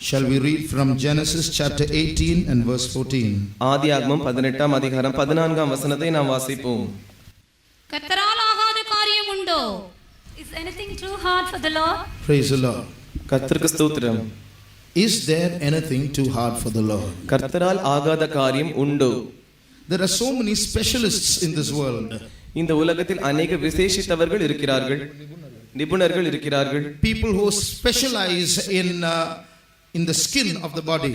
Shall we read from Genesis chapter 18 and verse 14? ஆதியாகமம் 18ஆம் அதிகாரம் 14ஆம் வசனத்தை நாம் வாசிப்போம். கர்த்தரால் ஆகாத காரியம் உண்டோ? Is anything too hard for the Lord? Praise the Lord. கர்த்தருக்கு ஸ்தோத்திரம். Is there anything too hard for the Lord? கர்த்தரால் ஆகாத காரியம் உண்டோ? There are so many specialists in this world. இந்த உலகத்தில் अनेक விசேஷித்தவர்கள் இருக்கிறார்கள், நிபுணர்கள் இருக்கிறார்கள். People who specialize in the skin of the body.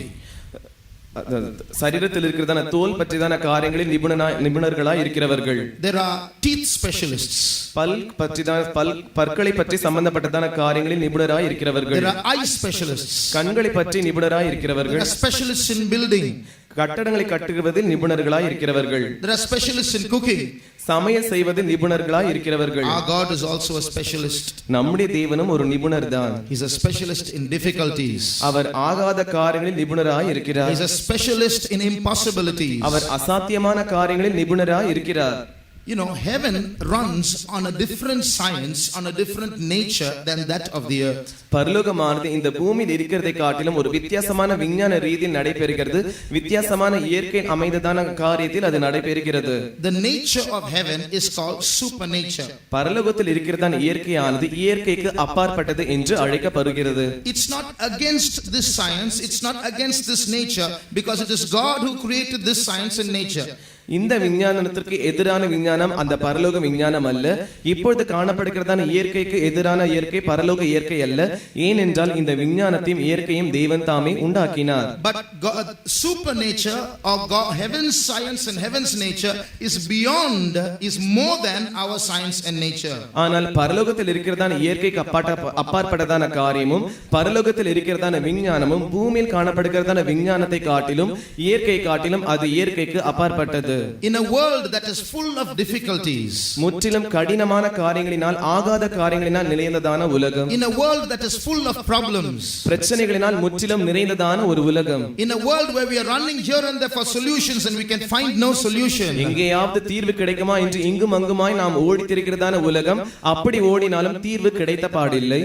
சரீரத்தில் இருக்கிறதான தோல் பற்றிதான காரியங்களில் நிபுணர்களாய் இருக்கிறவர்கள். There are teeth specialists. பற்களை பற்றி சம்பந்தப்பட்டதான காரியங்களில் நிபுணராய் இருக்கிறவர்கள். There are eye specialists. கண்களை பற்றி நிபுணராய் இருக்கிறவர்கள். There are specialists in building. கட்டடங்களை கட்டுவதில் நிபுணர்களாய் இருக்கிறவர்கள். There are specialists in cooking. சமையல் செய்வதில் நிபுணர்களாய் இருக்கிறவர்கள். Our God is also a specialist. நம்முடைய தேவனும் ஒரு நிபுணர் தான். He is a specialist in difficulties. அவர் ஆகாத காரியங்களில் நிபுணராய் இருக்கிறார். He is a specialist in impossibilities. அவர் அசாத்தியமான காரியங்களில் நிபுணராய் இருக்கிறார். You know, heaven runs on a different science, on a different nature than that of the earth. பரலோகமானது இந்த பூமியில் இருக்கிறதை காட்டிலும் ஒரு வித்தியாசமான விஞ்ஞான ரீதியில் நடைபெறுகிறது. வித்தியாசமான இயற்கை அமைந்ததான காரியத்தில் அது நடைபெறுகிறது. The nature of heaven is called supernature. பரலோகத்தில் இருக்கிறதான இயற்கையானது இயற்கைக்கு அப்பாற்பட்டது என்று அழைக்கப்படுகிறது. It's not against this science, it's not against this nature, because it is God who created this science and nature. இந்த விஞ்ஞானத்திற்கு எதிரான விஞ்ஞானம் அந்த பரலோக விஞ்ஞானம் அல்ல. இப்பொழுது காணப்படுகிறதான இயற்கைக்கு எதிரான இயற்கை பரலோக இயற்கை அல்ல. ஏனென்றால் இந்த விஞ்ஞானத்தையும் இயற்கையும் தேவன் தாமே உண்டாக்கினார். But God, supernature or God, heaven's science and heaven's nature is beyond, is more than our science and nature. ஆனால் பரலோகத்தில் இருக்கிறதான இயற்கைக்கு அப்பாற்பட்டதான காரியமும் பரலோகத்தில் இருக்கிறதான விஞ்ஞானமும் பூமியில் காணப்படுகிறதான விஞ்ஞானத்தை காட்டிலும் இயற்கை காட்டிலும் அது இயற்கைக்கு அப்பாற்பட்டது. In a world that is full of difficulties, முற்றிலும் கடினமான காரியங்களினால் ஆகாத காரியங்களினால் நிறைந்ததான உலகம். in a world that is full of problems, பிரச்சனைகளினால் முற்றிலும் நிறைந்ததான ஒரு உலகம். in a world where we are running here and there for solutions and we can find no solution, எங்கேயாவது தீர்வு கிடைக்குமா என்று இங்கும் அங்குமாய் நாம் ஓடித்திருக்கிறதான உலகம். அப்படி ஓடினாலும் தீர்வு கிடைத்த பாடில்லை.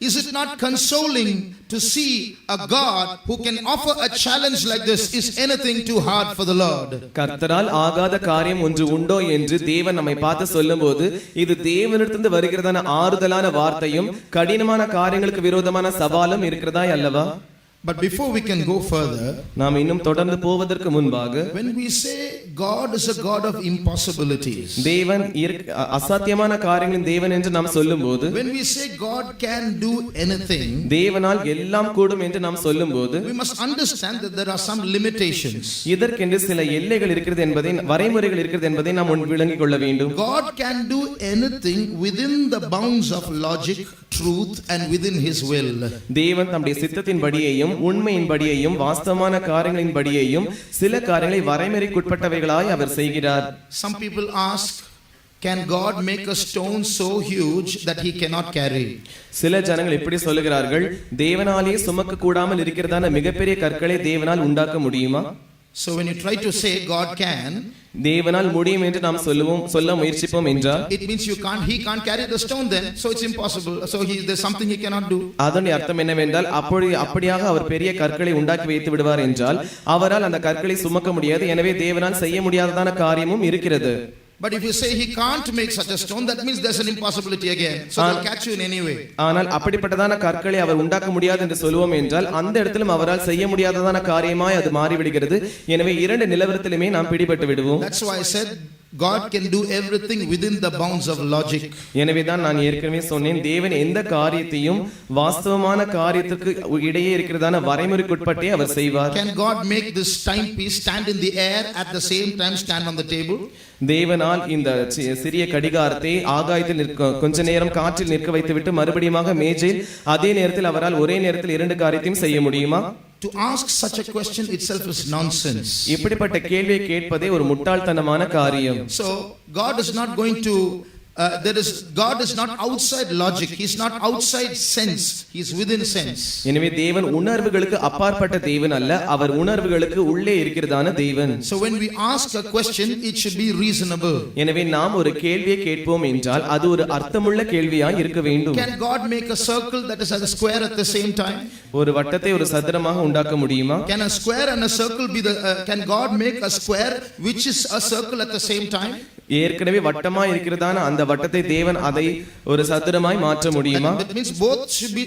is it not consoling to see a God who can offer a challenge like this? Is anything too hard for the Lord? கர்த்தரால் ஆகாத காரியம் ஒன்று உண்டோ என்று தேவன் நம்மை பார்த்து சொல்லும்போது இது தேவனிடத்திலிருந்து வருகிறதான ஆறுதலான வார்த்தையும் கடினமான காரியங்களுக்கு விரோதமான சவாலும் இருக்கிறதா அல்லவா? But before we can go further, நாம் இன்னும் தொடர்ந்து போவதற்கு முன்பாக, when we say God is a God of impossibilities, தேவன் அசாத்தியமான காரியங்களின் தேவன் என்று நாம் சொல்லும்போது, when we say God can do anything, தேவனால் எல்லாம் கூடும் என்று நாம் சொல்லும்போது, we must understand that there are some limitations. இதற்கென்று சில எல்லைகள் இருக்கிறது என்பதை, வரைமுறைகள் இருக்கிறது என்பதை நாம் விளங்கிக் கொள்ள வேண்டும். God can do anything within the bounds of logic, truth and within his will. தேவன் தம்முடைய சித்தத்தின்படியேயும் உண்மையின்படியேயும் வாஸ்தவமான காரியங்களின்படியேயும் சில காரியங்களை வரைமுறைக்குட்பட்டவைகளாய் அவர் செய்கிறார். Some people ask, can God make a stone so huge that he cannot carry? சில ஜனங்கள் இப்படி சொல்லுகிறார்கள், தேவனாலே சுமக்க கூடாமல் இருக்கிறதான மிகப்பெரிய கற்களை தேவனால் உண்டாக்க முடியுமா? So when you try to say God can, தேவனால் முடியும் என்று நாம் சொல்ல முயற்சிப்போம் என்றால், it means he can't carry the stone then, so it's impossible, so there's something he cannot do. அதனுடைய அர்த்தம் என்னவென்றால் அப்படியாக அவர் பெரிய கற்களை உண்டாக்கி வைத்து விடுவார் என்றால் அவரால் அந்த கற்களை சுமக்க முடியாது. எனவே தேவனால் செய்ய முடியாததான காரியமும் இருக்கிறது. But if you say he can't make such a stone, that means there's an impossibility again, so they'll catch you in any way. ஆனால் அப்படிப்பட்டதான கற்களை அவர் உண்டாக்க முடியாது என்று சொல்லுவோம் என்றால் அந்த இடத்திலும் அவரால் செய்ய முடியாததான காரியமாய் அது மாறிவிடுகிறது. எனவே இரண்டு நிலவரத்திலுமே நாம் பிடிபட்டு விடுவோம். That's why I said God can do everything within the bounds of logic. எனவே தான் நான் ஏற்கனவே சொன்னேன், தேவன் எந்த காரியத்தையும் வாஸ்தவமான காரியத்துக்கு இடையே இருக்கிறதான வரைமுறைக்குட்பட்டே அவர் செய்வார். Can God make this timepiece stand in the air at the same time stand on the table? தேவனால் இந்த சிறிய கடிகாரத்தை ஆகாயத்தில் கொஞ்ச நேரம் காற்றில் நிற்க வைத்துவிட்டு மறுபடியும் மேஜையில் அதே நேரத்தில் அவரால் ஒரே நேரத்தில் இரண்டு காரியத்தையும் செய்ய முடியுமா? To ask such a question itself is nonsense. இப்படிப்பட்ட கேள்வியை கேட்பதே ஒரு முட்டாள்தனமான காரியம். So God is not going to God is not outside logic. He is not outside sense. He is within sense. எனவே தேவன் உணர்வுகளுக்கு அப்பாற்பட்ட தேவன் அல்ல, அவர் உணர்வுகளுக்கு உள்ளே இருக்கிறதான தேவன். So when we ask a question, it should be reasonable. எனவே நாம் ஒரு கேள்வியை கேட்போம் என்றால் அது ஒரு அர்த்தமுள்ள கேள்வியாய் இருக்க வேண்டும். Can God make a circle that is a square at the same time? ஒரு வட்டத்தை ஒரு சதுரமாக உண்டாக்க முடியுமா? Can a square and a circle be can God make a square which is a circle at the same time? ஏற்கனவே வட்டமாய் இருக்கிறதான அந்த வட்டத்தை தேவன் அதை ஒரு சதுரமாய் மாற்ற முடியுமா? That means both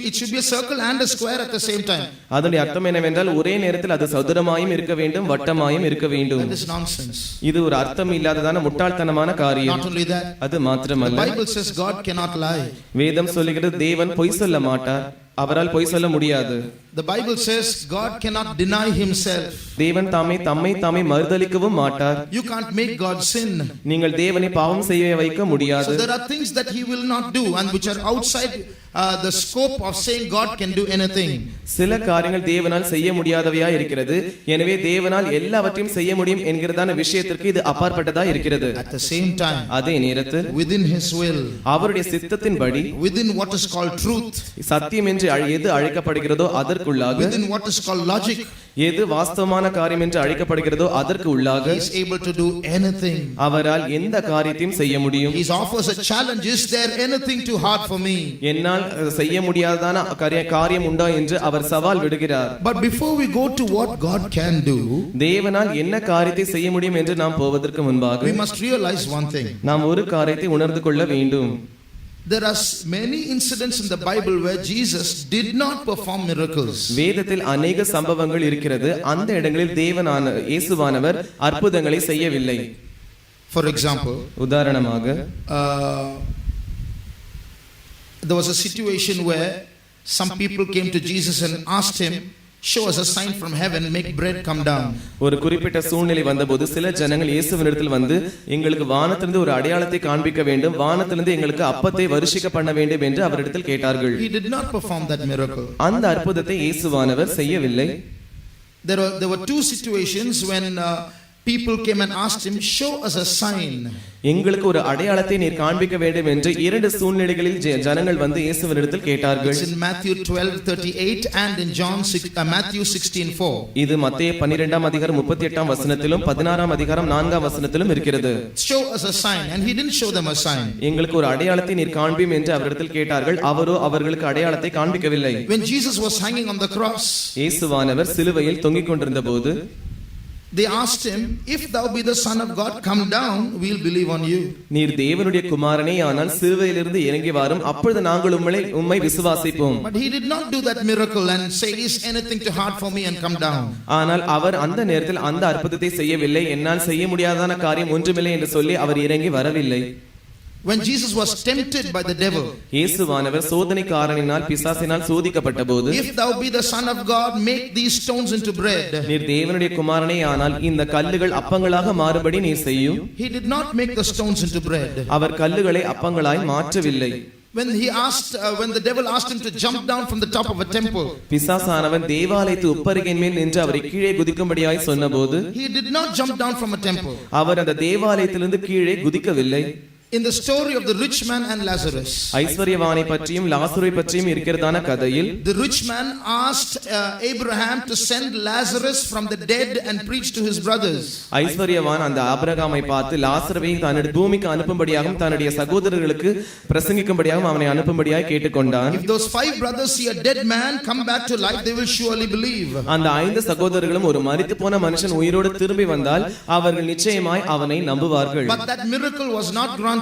it should be a circle and a square at the same time. அதனுடைய அர்த்தம் என்னவென்றால் ஒரே நேரத்தில் அது சதுரமாயும் இருக்க வேண்டும், வட்டமாயும் இருக்க வேண்டும். That is nonsense. இது ஒரு அர்த்தம் இல்லாததான முட்டாள்தனமான காரியம். Not only that, அது மாத்திரமல்ல, the Bible says God cannot lie. வேதம் சொல்லுகிறது தேவன் பொய் சொல்ல மாட்டார், அவரால் பொய் சொல்ல முடியாது. The Bible says God cannot deny himself. தேவன் தம்மை தாமே மறுதலிக்கவும் மாட்டார். You can't make God sin. நீங்கள் தேவனை பாவம் செய்ய வைக்க முடியாது. So there are things that he will not do and which are outside the scope of saying God can do anything. சில காரியங்கள் தேவனால் செய்ய முடியாதவையா இருக்கிறது. எனவே தேவனால் எல்லாவற்றையும் செய்ய முடியும் என்கிறதான விஷயத்திற்கு இது அப்பாற்பட்டதா இருக்கிறது. At the same time, அதே நேரத்தில் within his will, அவருடைய சித்தத்தின்படி, within what is called truth, சத்தியம் என்று எது அழைக்கப்படுகிறதோ அதற்குள்ளாக, within what is called logic, எது வாஸ்தவமான காரியம் என்று அழைக்கப்படுகிறதோ அதற்கு உள்ளாக he is able to do anything. அவரால் எந்த காரியத்தையும் செய்ய முடியும். He offers a challenge. Is there anything too hard for me? என்னால் செய்ய முடியாததான காரியம் உண்டா என்று அவர் சவால் விடுகிறார். But before we go to what God can do, தேவனால் என்ன காரியத்தை செய்ய முடியும் என்று நாம் போவதற்கு முன்பாக we must realize one thing. நாம் ஒரு காரியத்தை உணர்ந்து கொள்ள வேண்டும். There are many incidents in the Bible where Jesus did not perform miracles. வேதத்தில் अनेक சம்பவங்கள் இருக்கிறது. அந்த இடங்களில் இயேசுவானவர் அற்புதங்களை செய்யவில்லை. For example, உதாரணமாக there was a situation where some people came to Jesus and asked him, show us a sign from heaven, make bread come down. ஒரு குறிப்பிட்ட சூழ்நிலை வந்தபோது சில ஜனங்கள் இயேசுவினிடத்தில் வந்து எங்களுக்கு வானத்திலிருந்து ஒரு அடையாளத்தை காண்பிக்க வேண்டும், வானத்திலிருந்து எங்களுக்கு அப்பத்தை வருஷிக்க பண்ண வேண்டும் என்று அவரிடத்தில் கேட்டார்கள். He did not perform that miracle. அந்த அற்புதத்தை இயேசுவானவர் செய்யவில்லை. There were two situations when people came and asked him, show us a sign. எங்களுக்கு ஒரு அடையாளத்தை நீர் காண்பிக்க வேண்டும் என்று இரண்டு சூழ்நிலைகளில் ஜனங்கள் வந்து இயேசுவினிடத்தில் கேட்டார்கள். It's in Matthew 12:38 and in Matthew 16:4. இது மத்தேயு 12ஆம் அதிகாரம் 38ஆம் வசனத்திலும் 16ஆம் அதிகாரம் 4ஆம் வசனத்திலும் இருக்கிறது. Show us a sign, and he didn't show them a sign. எங்களுக்கு ஒரு அடையாளத்தை நீர் காண்பியும் என்று அவரிடத்தில் கேட்டார்கள். அவரோ அவர்களுக்கு அடையாளத்தை காண்பிக்கவில்லை. When Jesus was hanging on the cross, இயேசுவானவர் சிலுவையில் தொங்கிக் கொண்டிருந்தபோது they asked him, if thou be the son of God, come down, we'll believe on you. நீர் தேவனுடைய குமாரனே ஆனால் சிலுவையிலிருந்து இறங்கி வாரும், அப்பொழுது நாங்கள் உம்மை விசுவாசிப்போம். But he did not do that miracle and say, is anything too hard for me, and come down. ஆனால் அவர் அந்த நேரத்தில் அந்த அற்புதத்தை செய்யவில்லை. என்னால் செய்ய முடியாதான காரியம் ஒன்றுமில்லை என்று சொல்லி அவர் இறங்கி வரவில்லை. When Jesus was tempted by the devil, இயேசுவானவர் சோதனைக்காரனினால் பிசாசினால் சோதிக்கப்பட்டபோது, if thou be the son of God, make these stones into bread. நீர் தேவனுடைய குமாரனே ஆனால் இந்த கல்லுகள் அப்பங்களாக மாறும்படி நீர் செய்யும். He did not make the stones into bread. அவர் கல்லுகளை அப்பங்களாய் மாற்றவில்லை. When the devil asked him to jump down from the top of a temple, பிசாசானவன் தேவாலயத்து உப்பரிகையின் மேல் நின்று அவரை கீழே குதிக்கும்படியாய் சொன்னபோது, he did not jump down from a temple. அவர் அந்த தேவாலயத்திலிருந்து கீழே குதிக்கவில்லை. In the story of the rich man and Lazarus, ஐஸ்வரியவானை பற்றியும் லாசரை பற்றியும் இருக்கிறதான கதையில், the rich man asked Abraham to send Lazarus from the dead and preach to his brothers. ஐஸ்வரியவான் அந்த ஆபிரகாமை பார்த்து லாசருவை தன்னுடைய பூமிக்கு அனுப்பும்படியாகவும் தன்னுடைய சகோதரர்களுக்கு பிரசங்கிக்கும்படியாகவும் அவனை அனுப்பும்படியாய் கேட்டுக்கொண்டான். If those 5 brothers see a dead man come back to life, they will surely believe. அந்த 5 சகோதரர்களும் ஒரு மரித்து போன மனுஷன் உயிரோடு திரும்பி வந்தால் அவர்கள் நிச்சயமாய் அவனை நம்புவார்கள். But that miracle was not granted.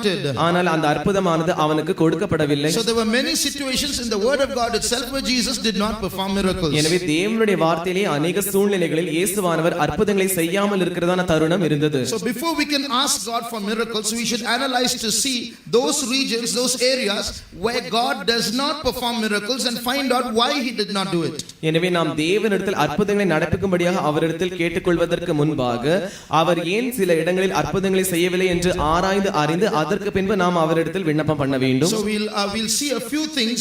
ஆனால் அந்த அற்புதமானது அவனுக்கு கொடுக்கப்படவில்லை. So there were many situations in the word of God itself where Jesus did not perform miracles. எனவே தேவனுடைய வார்த்தையிலே अनेक சூழ்நிலைகளில் இயேசுவானவர் அற்புதங்களை செய்யாமல் இருக்கிறதான தருணம் இருந்தது. So before we can ask God for miracles, we should analyze to see those regions, those areas where God does not perform miracles and find out why he did not do it. எனவே நாம் தேவனிடத்தில் அற்புதங்களை நடப்பிக்கும்படியாக அவரிடத்தில் கேட்டுக்கொள்வதற்கு முன்பாக அவர் ஏன் சில இடங்களில் அற்புதங்களை செய்யவில்லை என்று ஆராய்ந்து அறிந்து அதற்கு பின்பு நாம் அவரிடத்தில் விண்ணப்பம் பண்ண வேண்டும். So we'll see a few things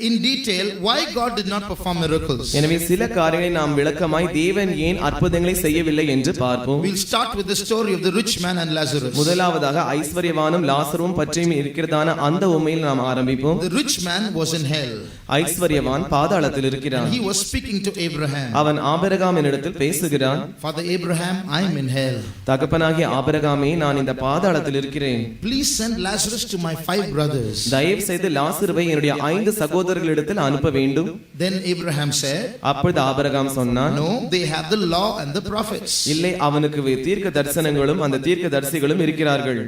in detail why God did not perform miracles. எனவே சில காரியங்களை நாம் விளக்கமாய் தேவன் ஏன் அற்புதங்களை செய்யவில்லை என்று பார்ப்போம். We'll start with the story of the rich man and Lazarus. முதலாவதாக ஐஸ்வரியவானும் லாசருவும் பற்றியும் இருக்கிறதான அந்த உண்மையில் நாம் ஆரம்பிப்போம். The rich man was in hell. ஐஸ்வரியவான் பாதாளத்தில் இருக்கிறான். He was speaking to Abraham. அவன் ஆபிரகாமினிடத்தில் பேசுகிறான். Father Abraham, I am in hell. தகப்பனாகிய ஆபிரகாமே, நான் இந்த பாதாளத்தில் இருக்கிறேன். Please send Lazarus to my 5 brothers. தயவு செய்து லாசருவை என்னுடைய 5 சகோதரர்களிடத்தில் அனுப்ப வேண்டும். Then Abraham said, அப்பொழுது ஆபிரகாம் சொன்னான், no, they have the law and the prophets. இல்லை, அவனுக்கு தீர்க்க தரிசனங்களும் அந்த தீர்க்க தரிசிகளும் இருக்கிறார்கள்.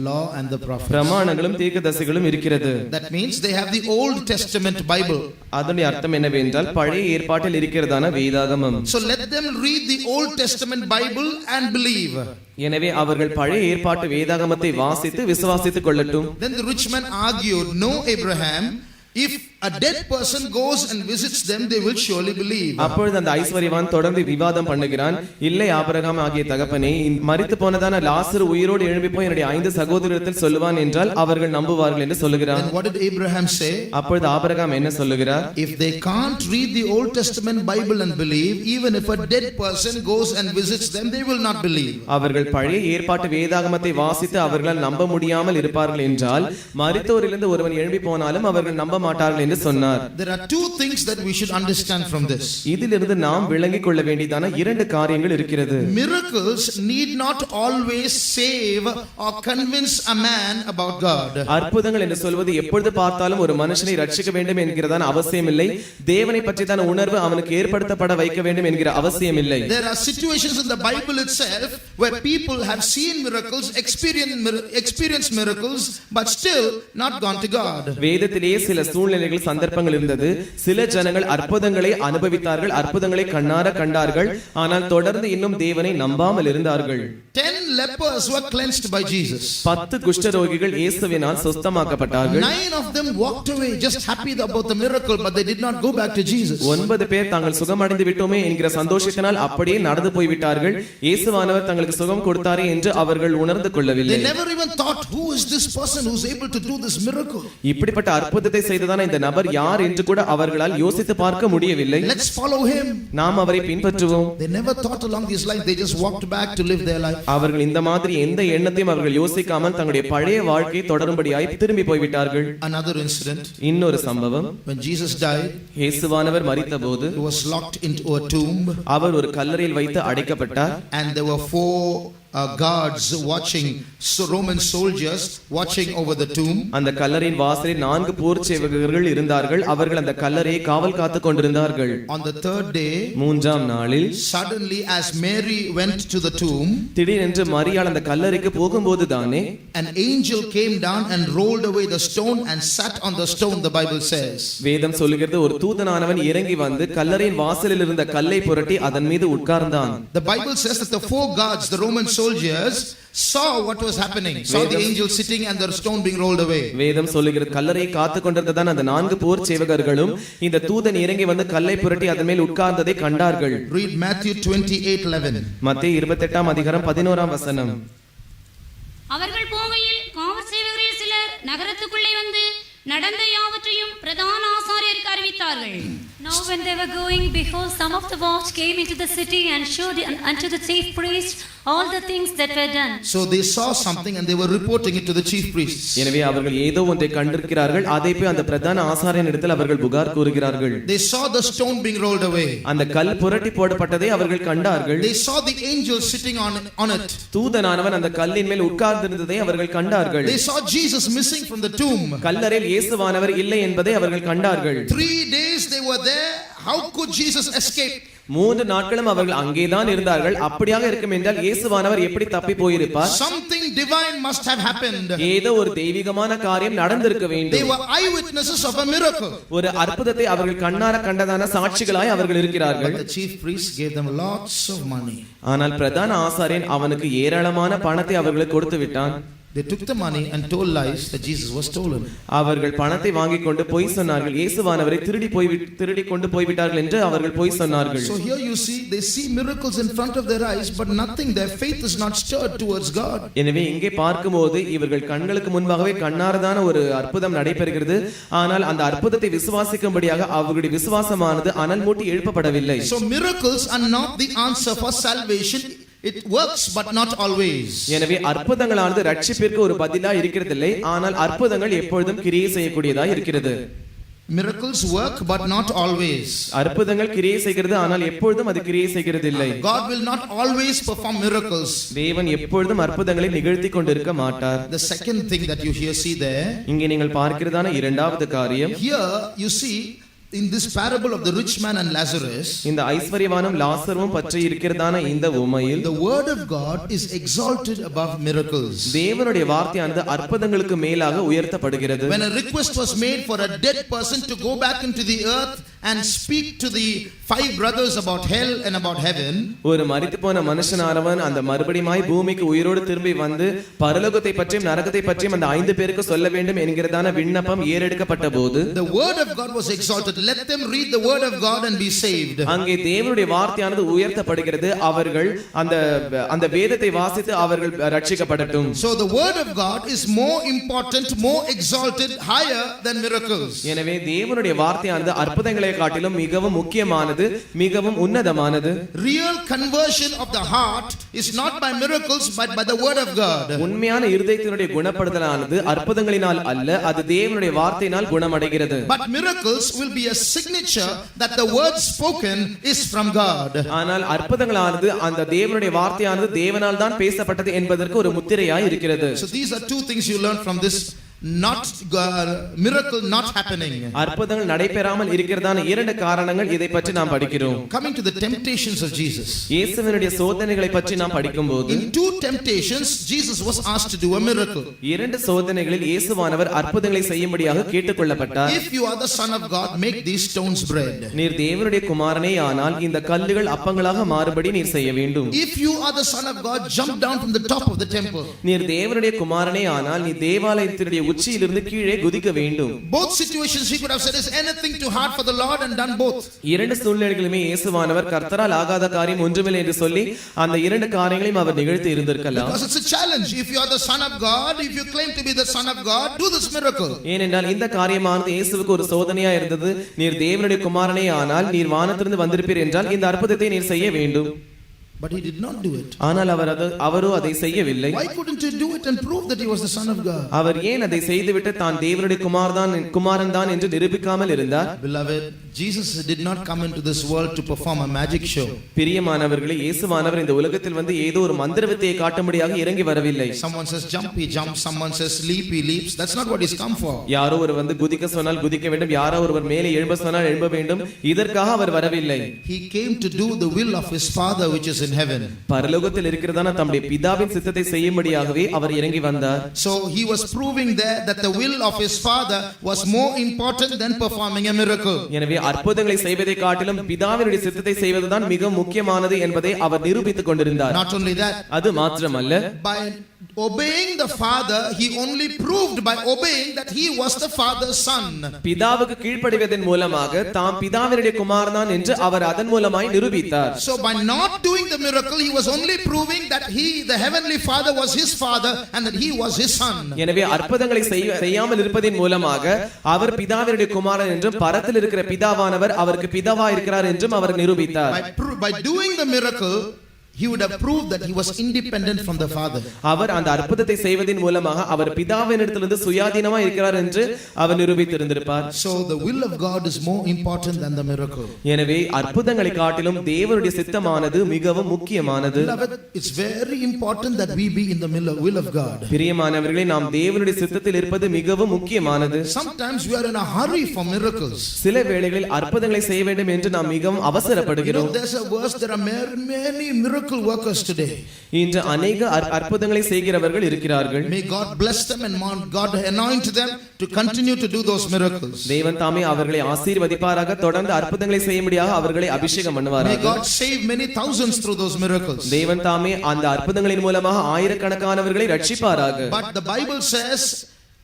Law and the prophets. பிரமாணங்களும் தீர்க்கதரிசிகளும் இருக்கிறது. That means they have the Old Testament Bible. அதனுடைய அர்த்தம் என்னவென்றால் பழைய ஏற்பாட்டில் இருக்கிறதான வேதாகமம். So let them read the Old Testament Bible and believe. எனவே அவர்கள் பழைய ஏற்பாட்டு வேதாகமத்தை வாசித்து விசுவாசித்துக் கொள்ளட்டும். Then the rich man argued, no, Abraham, if a dead person goes and visits them, they will surely believe. அப்பொழுது அந்த ஐஸ்வரியவான் தொடர்ந்து விவாதம் பண்ணுகிறான். இல்லை ஆபிரகாம் ஆகிய தகப்பனே, மரித்து போனதான லாசரு உயிரோடு எழும்பி போய் என்னுடைய 5 சகோதரரிடத்தில் சொல்லுவான் என்றால் அவர்கள் நம்புவார்கள் என்று சொல்லுகிறான். Then what did Abraham say? அப்பொழுது ஆபிரகாம் என்ன சொல்லுகிறார்? If they can't read the Old Testament Bible and believe, even if a dead person goes and visits them, they will not believe. அவர்கள் பழைய ஏற்பாட்டு வேதாகமத்தை வாசித்து அவர்களால் நம்ப முடியாமல் இருப்பார்கள் என்றால் மரித்தோரிலிருந்து ஒருவன் எழும்பி போனாலும் அவர்கள் நம்ப மாட்டார்கள் என்று சொன்னார். There are 2 things that we should understand from this. இதிலிருந்து நாம் விளங்கிக் கொள்ள வேண்டியதான 2 காரியங்கள் இருக்கிறது. Miracles need not always save or convince a man about God. அற்புதங்கள் என்று சொல்வது எப்பொழுது பார்த்தாலும் ஒரு மனுஷனை ரட்சிக்க வேண்டும் என்கிறதான அவசியம் இல்லை. தேவனை பற்றியதான உணர்வு அவனுக்கு ஏற்படுத்தப்பட வைக்க வேண்டும் என்கிற அவசியம் இல்லை. There are situations in the Bible itself where people have seen miracles, experienced miracles, but still not gone to God. வேதத்திலே சில சூழ்நிலைகள் சந்தர்ப்பங்கள் இருந்தது. சில ஜனங்கள் அற்புதங்களை அனுபவித்தார்கள், அற்புதங்களை கண்ணார கண்டார்கள், ஆனால் தொடர்ந்து இன்னும் தேவனை நம்பாமல் இருந்தார்கள். 10 lepers were cleansed by Jesus. 10 குஷ்டரோகிகள் இயேசுவினால் சுத்தமாக்கப்பட்டார்கள். 9 of them walked away just happy about the miracle, but they did not go back to Jesus. 9 பேர் தாங்கள் சுகமடைந்து விட்டோமே என்கிற சந்தோஷத்தினால் அப்படியே நடந்து போய்விட்டார்கள். இயேசுவானவர் தங்களுக்கு சுகம் கொடுத்தாரே என்று அவர்கள் உணர்ந்து கொள்ளவில்லை. They never even thought, who is this person who is able to do this miracle? இப்படிப்பட்ட அற்புதத்தை செய்ததான இந்த நபர் யார் என்று கூட அவர்களால் யோசித்து பார்க்க முடியவில்லை. Let's follow him. நாம் அவரை பின்பற்றுவோம். They never thought along these lines. They just walked back to live their life. அவர்கள் இந்த மாதிரி எந்த எண்ணத்தையும் அவர்கள் யோசிக்காமல் தங்களுடைய பழைய வாழ்க்கையை தொடரும்படியாய் திரும்பி போய்விட்டார்கள். Another incident. இன்னொரு சம்பவம். When Jesus died, இயேசுவானவர் மரித்தபோது he was locked into a tomb. அவர் ஒரு கல்லறையில் வைத்து அடைக்கப்பட்டார். And there were 4 guards watching, so Roman soldiers watching over the tomb. அந்த கல்லறையின் வாசலில் 4 போர் சேவகர்கள் இருந்தார்கள். அவர்கள் அந்த கல்லறையை காவல் காத்துக் கொண்டிருந்தார்கள். On the 3rd day, 3ஆம் நாளில் suddenly as Mary went to the tomb, திடீரென்று மரியாள் அந்த கல்லறைக்கு போகும்போது தானே an angel came down and rolled away the stone and sat on the stone, the Bible says. வேதம் சொல்லுகிறது, ஒரு தூதனானவன் இறங்கி வந்து கல்லறையின் வாசலில் இருந்த கல்லை புரட்டி அதன் மீது உட்கார்ந்தான். The Bible says that the 4 guards, the Roman soldiers, saw what was happening, saw the angel sitting and the stone being rolled away. வேதம் சொல்லுகிறது, கல்லறையை காத்துக் கொண்டிருந்ததான் அந்த 4 போர் சேவகர்களும் இந்த தூதன் இறங்கி வந்து கல்லை புரட்டி அதன் மேல் உட்கார்ந்ததை கண்டார்கள். Read Matthew 28:11. மத்தேயு 28ஆம் அதிகாரம் 11ஆம் வசனம். அவர்கள் போகையில் காவல் சேவகரில் சிலர் நகரத்துக்குள்ளே வந்து நடந்த யாவற்றையும் பிரதான ஆசாரியருக்கு அறிவித்தார்கள். Now when they were going, behold, some of the watch came into the city and showed unto the chief priest all the things that were done. So they saw something and they were reporting it to the chief priests. எனவே அவர்கள் ஏதோ ஒன்றை கண்டிருக்கிறார்கள். அதை போய் அந்த பிரதான ஆசாரியனிடத்தில் அவர்கள் புகார் கூறுகிறார்கள். They saw the stone being rolled away. அந்த கல் புரட்டி போடப்பட்டதை அவர்கள் கண்டார்கள். They saw the angel sitting on it. தூதனானவன் அந்த கல்லின் மேல் உட்கார்ந்திருந்ததை அவர்கள் கண்டார்கள். They saw Jesus missing from the tomb. கல்லறையில் இயேசுவானவர் இல்லை என்பதை அவர்கள் கண்டார்கள். 3 days they were there. How could Jesus escape? 3 நாட்களும் அவர்கள் அங்கேதான் இருந்தார்கள். அப்படியாக இருக்கும் என்றால் இயேசுவானவர் எப்படி தப்பி போயிருப்பார்? Something divine must have happened. ஏதோ ஒரு தெய்வீகமான காரியம் நடந்திருக்க வேண்டும். They were eyewitnesses of a miracle. ஒரு அற்புதத்தை அவர்கள் கண்ணார கண்டதான சாட்சிகளாய் அவர்கள் இருக்கிறார்கள். But the chief priest gave them lots of money. ஆனால் பிரதான ஆசாரியன் அவனுக்கு ஏராளமான பணத்தை அவர்களுக்கு கொடுத்து விட்டான். They took the money and told lies that Jesus was stolen. அவர்கள் பணத்தை வாங்கிக் கொண்டு பொய் சொன்னார்கள். இயேசுவானவரை திருடி கொண்டு போய்விட்டார்கள் என்று அவர்கள் பொய் சொன்னார்கள். So here you see, they see miracles in front of their eyes, but nothing. Their faith is not stirred towards God. எனவே இங்கே பார்க்கும்போது இவர்கள் கண்களுக்கு முன்பாகவே கண்ணாரதான ஒரு அற்புதம் நடைபெறுகிறது. ஆனால் அந்த அற்புதத்தை விசுவாசிக்கும்படியாக அவர்களுடைய விசுவாசமானது அனல் மூட்டி எழுப்பப்படவில்லை. So miracles are not the answer for salvation. It works but not always. எனவே அற்புதங்களானது ரட்சிப்பிற்கு ஒரு பதிலா இருக்கிறதில்லை. ஆனால் அற்புதங்கள் எப்பொழுதும் கிரியை செய்யக்கூடியதா இருக்கிறது. Miracles work but not always. அற்புதங்கள் கிரியை செய்கிறது, ஆனால் எப்பொழுதும் அது கிரியை செய்கிறது இல்லை. God will not always perform miracles. தேவன் எப்பொழுதும் அற்புதங்களை நிகழ்த்தி கொண்டிருக்க மாட்டார். The second thing that you here see there, இங்கே நீங்கள் பார்க்கிறதான இரண்டாவது காரியம், here you see in this parable of the rich man and Lazarus, இந்த ஐஸ்வரியவானும் லாசருவும் பற்றி இருக்கிறதான இந்த உமையில் the word of God is exalted above miracles. தேவனுடைய வார்த்தையானது அற்புதங்களுக்கு மேலாக உயர்த்தப்படுகிறது. When a request was made for a dead person to go back into the earth and speak to the 5 brothers about hell and about heaven, ஒரு மரித்து போன மனுஷனானவன் அந்த மறுபடியுமாய் பூமிக்கு உயிரோடு திரும்பி வந்து பரலோகத்தை பற்றியும் நரகத்தை பற்றியும் அந்த 5 பேருக்கு சொல்ல வேண்டும் என்கிறதான விண்ணப்பம் ஏறெடுக்கப்பட்ட போது, the word of God was exalted. Let them read the word of God and be saved. அங்கே தேவனுடைய வார்த்தையானது உயர்த்தப்படுகிறது. அவர்கள் அந்த வேதத்தை வாசித்து அவர்கள் ரட்சிக்கப்படட்டும். So the word of God is more important, more exalted, higher than miracles. எனவே தேவனுடைய வார்த்தையானது அற்புதங்களை காட்டிலும் மிகவும் முக்கியமானது, மிகவும் உன்னதமானது. Real conversion of the heart is not by miracles but by the word of God. உண்மையான இருதயத்தினுடைய குணப்படுதலானது அற்புதங்களினால் அல்ல, அது தேவனுடைய வார்த்தையினால் குணமடைகிறது. But miracles will be a signature that the word spoken is from God. ஆனால் அற்புதங்களானது அந்த தேவனுடைய வார்த்தையானது தேவனால் தான் பேசப்பட்டது என்பதற்கு ஒரு முத்திரையாய் இருக்கிறது. So these are two things you learn from this miracle not happening. அற்புதங்கள் நடைபெறாமல் இருக்கிறதான 2 காரணங்கள் இதை பற்றி நாம் படிக்கிறோம். Coming to the temptations of Jesus, இயேசுவினுடைய சோதனைகளை பற்றி நாம் படிக்கும்போது, in 2 temptations Jesus was asked to do a miracle. 2 சோதனைகளில் இயேசுவானவர் அற்புதங்களை செய்யும்படியாக கேட்டுக்கொள்ளப்பட்டார். If you are the son of God, make these stones bread. நீர் தேவனுடைய குமாரனே ஆனால் இந்த கல்லுகள் அப்பங்களாக மாறுபடி நீர் செய்ய வேண்டும். If you are the son of God, jump down from the top of the temple. நீர் தேவனுடைய குமாரனே ஆனால் நீ தேவாலயத்தினுடைய உச்சியிலிருந்து கீழே குதிக்க வேண்டும். Both situations he could have said, is anything too hard for the Lord, and done both. 2 சூழ்நிலைகளிலுமே இயேசுவானவர் கர்த்தரால் ஆகாத காரியம் ஒன்றுமில்லை என்று சொல்லி அந்த 2 காரியங்களையும் அவர் நிகழ்த்தி இருந்திருக்கலாம். Because it's a challenge. If you are the son of God, if you claim to be the son of God, do this miracle. ஏனென்றால் இந்த காரியமானது இயேசுவுக்கு ஒரு சோதனையா இருந்தது. நீர் தேவனுடைய குமாரனே ஆனால் நீர் வானத்திலிருந்து வந்திருப்பீர் என்றால் இந்த அற்புதத்தை நீர் செய்ய வேண்டும். But he did not do it. ஆனால் அவரோ அதை செய்யவில்லை. Why couldn't he do it and prove that he was the son of God? அவர் ஏன் அதை செய்துவிட்டு தான் தேவனுடைய குமாரன் தான் என்று நிரூபிக்காமல் இருந்தார்? Beloved, Jesus did not come into this world to perform a magic show. பிரியமானவர்களே, இயேசுவானவர் இந்த உலகத்தில் வந்து ஏதோ ஒரு மந்திர வித்தையை காட்டும்படியாக இறங்கி வரவில்லை. Someone says jump, he jumps. Someone says leap, he leaps. That's not what he's come for. யாரோ ஒரு வந்து குதிக்க சொன்னால் குதிக்க வேண்டும், யாரோ ஒருவர் மேலே எழும்ப சொன்னால் எழும்ப வேண்டும். இதற்காக அவர் வரவில்லை. He came to do the will of his Father which is in heaven. பரலோகத்தில் இருக்கிறதான தம்முடைய பிதாவின் சித்தத்தை செய்யும்படியாகவே அவர் இறங்கி வந்தார். So he was proving there that the will of his Father was more important than performing a miracle. எனவே அற்புதங்களை செய்வதை காட்டிலும் பிதாவினுடைய சித்தத்தை செய்வதுதான் மிக முக்கியமானது என்பதை அவர் நிரூபித்துக் கொண்டிருந்தார். Not only that, அது மாத்திரமல்ல, by obeying the Father, he only proved by obeying that he was the Father's son. பிதாவுக்கு கீழ்ப்படிவதன் மூலமாக தாம் பிதாவினுடைய குமாரன் என்று அவர் அதன் மூலமாய் நிரூபித்தார். So by not doing the miracle, he was only proving that he, the heavenly Father, was his father and that he was his son. எனவே அற்புதங்களை செய்யாமல் இருப்பதின் மூலமாக அவர் பிதாவினுடைய குமாரன் என்றும் பரத்தில் இருக்கிற பிதாவானவர் அவருக்கு பிதாவா இருக்கிறார் என்றும் அவர் நிரூபித்தார். By doing the miracle, he would have proved that he was independent from the Father. அவர் அந்த அற்புதத்தை செய்வதின் மூலமாக அவர் பிதாவினிடத்திலிருந்து சுயாதீனமாக இருக்கிறார் என்று அவர் நிரூபித்திருந்திருப்பார். So the will of God is more important than the miracle. எனவே அற்புதங்களை காட்டிலும் தேவனுடைய சித்தமானது மிகவும் முக்கியமானது. It's very important that we be in the will of God. பிரியமானவர்களே, நாம் தேவனுடைய சித்தத்தில் இருப்பது மிகவும் முக்கியமானது. Sometimes we are in a hurry for miracles. சில வேளைகளில் அற்புதங்களை செய்ய வேண்டும் என்று நாம் மிகவும் அவசரப்படுகிறோம். There's a verse, there are many miracles miracle workers today. இன்று अनेक அற்புதங்களை செய்கிறவர்கள் இருக்கிறார்கள். May God bless them and God anoint them to continue to do those miracles. தேவன் தாமே அவர்களை ஆசீர்வதிப்பாராக, தொடர்ந்து அற்புதங்களை செய்யும்படியாக அவர்களை அபிஷேகம் பண்ணுவாராக. May God save many thousands through those miracles. தேவன் தாமே அந்த அற்புதங்களின் மூலமாக ஆயிரக்கணக்கானவர்களை ரட்சிப்பாராக. But the Bible says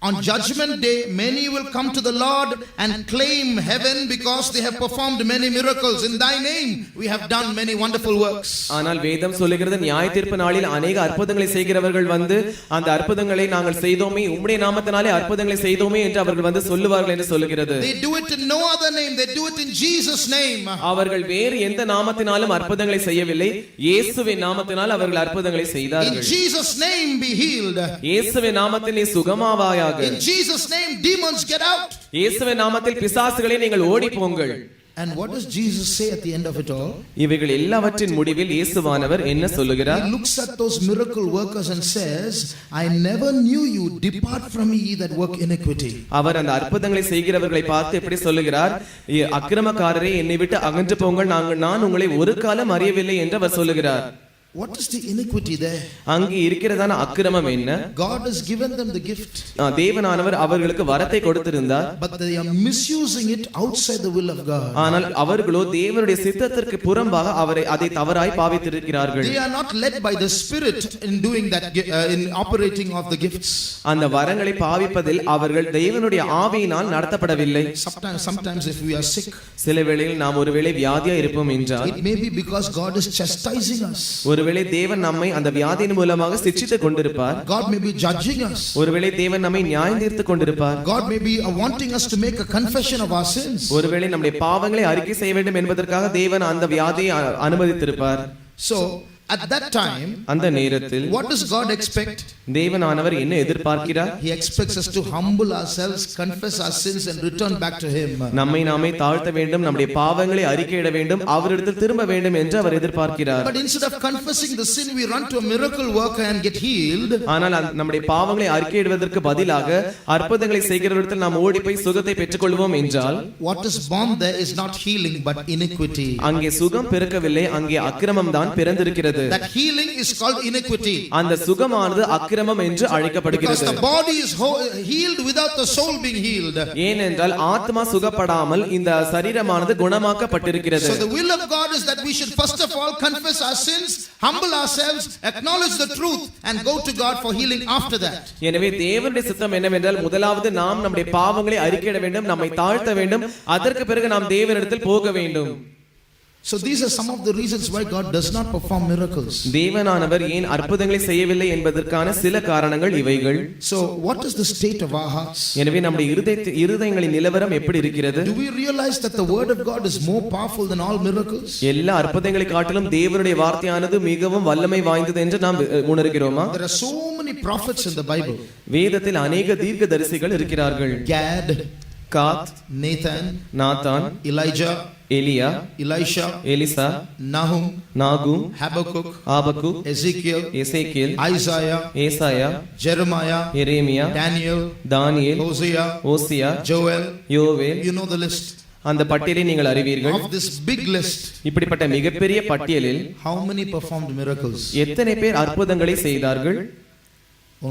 on judgment day many will come to the Lord and claim heaven because they have performed many miracles. In thy name we have done many wonderful works. ஆனால் வேதம் சொல்லுகிறது நியாயத்தீர்ப்பு நாளில் अनेक அற்புதங்களை செய்கிறவர்கள் வந்து அந்த அற்புதங்களை நாங்கள் செய்தோமே, உம்முடைய நாமத்தினாலே அற்புதங்களை செய்தோமே என்று அவர்கள் வந்து சொல்லுவார்கள் என்று சொல்லுகிறது. They do it in no other name, they do it in Jesus name. அவர்கள் வேறு எந்த நாமத்தினாலும் அற்புதங்களை செய்யவில்லை, இயேசுவின் நாமத்தினால் அவர்கள் அற்புதங்களை செய்தார்கள். In Jesus name be healed. இயேசுவின் நாமத்தில் நீ சுகமாவாயாக. In Jesus name demons get out. இயேசுவின் நாமத்தில் பிசாசுகளே நீங்கள் ஓடி போங்கள். And what does Jesus say at the end of it all? இவைகள் எல்லாவற்றின் முடிவில் இயேசுவானவர் என்ன சொல்லுகிறார்? He looks at those miracle workers and says, I never knew you, depart from me ye that work iniquity. அவர் அந்த அற்புதங்களை செய்கிறவர்களை பார்த்து எப்படி சொல்லுகிறார்? அக்கிரமக்காரரே என்னை விட்டு அகன்று போங்கள், நான் உங்களை ஒரு காலம் அறியவில்லை என்று அவர் சொல்லுகிறார். What is the iniquity there? அங்கே இருக்கிறதான அக்கிரமம் என்ன? God has given them the gift. தேவனானவர் அவர்களுக்கு வரத்தை கொடுத்திருந்தார். But they are misusing it outside the will of God. ஆனால் அவர்களோ தேவனுடைய சித்தத்திற்கு புறம்பாக அதை தவறாய் பாவித்திருக்கிறார்கள். They are not led by the Spirit in doing that, in operating of the gifts. அந்த வரங்களை பாவிப்பதில் அவர்கள் தேவனுடைய ஆவியினால் நடத்தப்படவில்லை. Sometimes if we are sick, சில வேளையில் நாம் ஒருவேளை வியாதியா இருப்போம் என்றால் it may be because God is chastising us. ஒருவேளை தேவன் நம்மை அந்த வியாதியின் மூலமாக சிட்சித்துக் கொண்டிருப்பார். God may be judging us. ஒருவேளை தேவன் நம்மை நியாயம் தீர்த்துக் கொண்டிருப்பார். God may be wanting us to make a confession of our sins. ஒருவேளை நம்முடைய பாவங்களை அறிக்கை செய்ய வேண்டும் என்பதற்காக தேவன் அந்த வியாதியை அனுமதித்திருப்பார். So at that time, அந்த நேரத்தில் what does God expect? தேவனானவர் என்ன எதிர்பார்க்கிறார்? He expects us to humble ourselves, confess our sins and return back to him. நம்மை நாமே தாழ்த்த வேண்டும், நம்முடைய பாவங்களை அறிக்கையிட வேண்டும், அவரிடத்தில் திரும்ப வேண்டும் என்று அவர் எதிர்பார்க்கிறார். But instead of confessing the sin, we run to a miracle worker and get healed. ஆனால் நம்முடைய பாவங்களை அறிக்கையிடுவதற்கு பதிலாக அற்புதங்களை செய்கிறவரிடத்தில் நாம் ஓடி போய் சுகத்தை பெற்றுக்கொள்வோம் என்றால் what is born there is not healing but iniquity. அங்கே சுகம் பிறக்கவில்லை, அங்கே அக்கிரமம் தான் பிறந்திருக்கிறது. That healing is called iniquity. அந்த சுகமானது அக்கிரமம் என்று அழைக்கப்படுகிறது. Because the body is healed without the soul being healed. ஏனென்றால் ஆத்மா சுகப்படாமல் இந்த சரீரமானது குணமாக்கப்பட்டிருக்கிறது. So the will of God is that we should first of all confess our sins, humble ourselves, acknowledge the truth and go to God for healing after that. எனவே தேவனுடைய சித்தம் என்னவென்றால் முதலாவது நாம் நம்முடைய பாவங்களை அறிக்கையிட வேண்டும், நம்மை தாழ்த்த வேண்டும், அதற்கு பிறகு நாம் தேவனிடத்தில் போக வேண்டும். So these are some of the reasons why God does not perform miracles. தேவனானவர் ஏன் அற்புதங்களை செய்யவில்லை என்பதற்கான சில காரணங்கள் இவைகள். So what is the state of our hearts? எனவே நம்முடைய இருதயங்களின் நிலவரம் எப்படி இருக்கிறது? Do we realize that the word of God is more powerful than all miracles? எல்லா அற்புதங்களை காட்டிலும் தேவனுடைய வார்த்தையானது மிகவும் வல்லமை வாய்ந்தது என்று நாம் உணர்கிறோமா? There are so many prophets in the Bible. வேதத்தில் अनेक தீர்க்கதரிசிகள் இருக்கிறார்கள். Gad, காத், Nathan, நாத்தான், Elijah, எலியா, Elisha, எலிசா, Nahum, நாகும், Habakkuk, ஆபக்கு, Ezekiel, எசேக்கியேல், Isaiah, ஏசாயா, Jeremiah, எரேமியா, Daniel, தானியேல், Hosea, ஓசியா, Joel. யோவேல். You know the list. அந்த பட்டியலை நீங்கள் அறிவீர்கள். Of this big list, இப்படிப்பட்ட மிகப்பெரிய பட்டியலில் how many performed miracles? எத்தனை பேர் அற்புதங்களை செய்தார்கள்?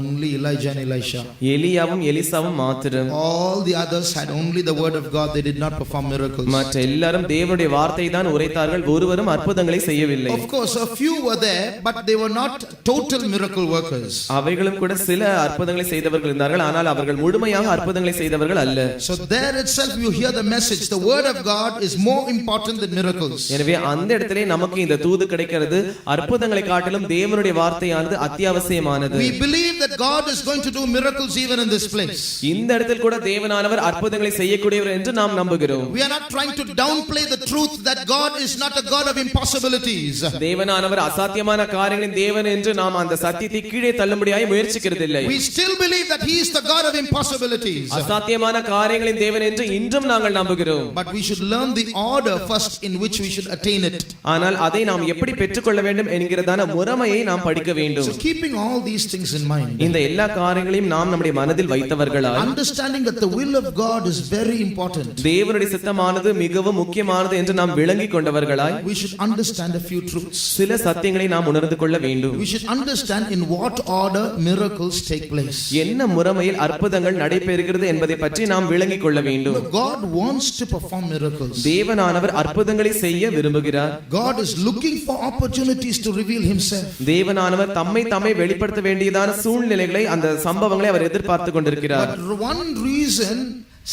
Only Elijah and Elisha. எலியாவும் எலிசாவும் மாத்திரம். All the others had only the word of God. They did not perform miracles. மற்ற எல்லாரும் தேவனுடைய வார்த்தை தான் உரைத்தார்கள், ஒருவரும் அற்புதங்களை செய்யவில்லை. Of course, a few were there, but they were not total miracle workers. அவைகளும் கூட சில அற்புதங்களை செய்தவர்கள் இருந்தார்கள், ஆனால் அவர்கள் முழுமையாக அற்புதங்களை செய்தவர்கள் அல்ல. So there itself you hear the message. The word of God is more important than miracles. எனவே அந்த இடத்திலே நமக்கு இந்த தூது கிடைக்கிறது, அற்புதங்களை காட்டிலும் தேவனுடைய வார்த்தையானது அத்தியாவசியமானது. We believe that God is going to do miracles even in this place. இந்த இடத்தில் கூட தேவனானவர் அற்புதங்களை செய்யக்கூடியவர் என்று நாம் நம்புகிறோம். We are not trying to downplay the truth that God is not a God of impossibilities. தேவனானவர் அசாத்தியமான காரியங்களின் தேவன் என்று நாம் அந்த சத்தியத்தை கீழே தள்ளும்படியாய் முயற்சிக்கிறதில்லை. We still believe that he is the God of impossibilities. அசாத்தியமான காரியங்களின் தேவன் என்று இன்றும் நாங்கள் நம்புகிறோம். But we should learn the order first in which we should attain it. ஆனால் அதை நாம் எப்படி பெற்றுக்கொள்ள வேண்டும் என்கிறதான முறைமையை நாம் படிக்க வேண்டும். So keeping all these things in mind, இந்த எல்லா காரியங்களையும் நாம் நம்முடைய மனதில் வைத்தவர்களாய் understanding that the will of God is very important. தேவனுடைய சித்தமானது மிகவும் முக்கியமானது என்று நாம் விளங்கிக் கொண்டவர்களாய் We should understand a few truths. சில சத்தியங்களை நாம் உணர்ந்து கொள்ள வேண்டும். We should understand in what order miracles take place. என்ன முறையில் அற்புதங்கள் நடைபெறுகிறது என்பதை பற்றி நாம் விளங்கிக் கொள்ள வேண்டும். God wants to perform miracles. தேவனானவர் அற்புதங்களை செய்ய விரும்புகிறார். God is looking for opportunities to reveal himself. தேவனானவர் தம்மை தாமே வெளிப்படுத்த வேண்டியதான சூழ்நிலைகளை அந்த சம்பவங்களை அவர் எதிர்பார்த்து கொண்டிருக்கிறார். But one reason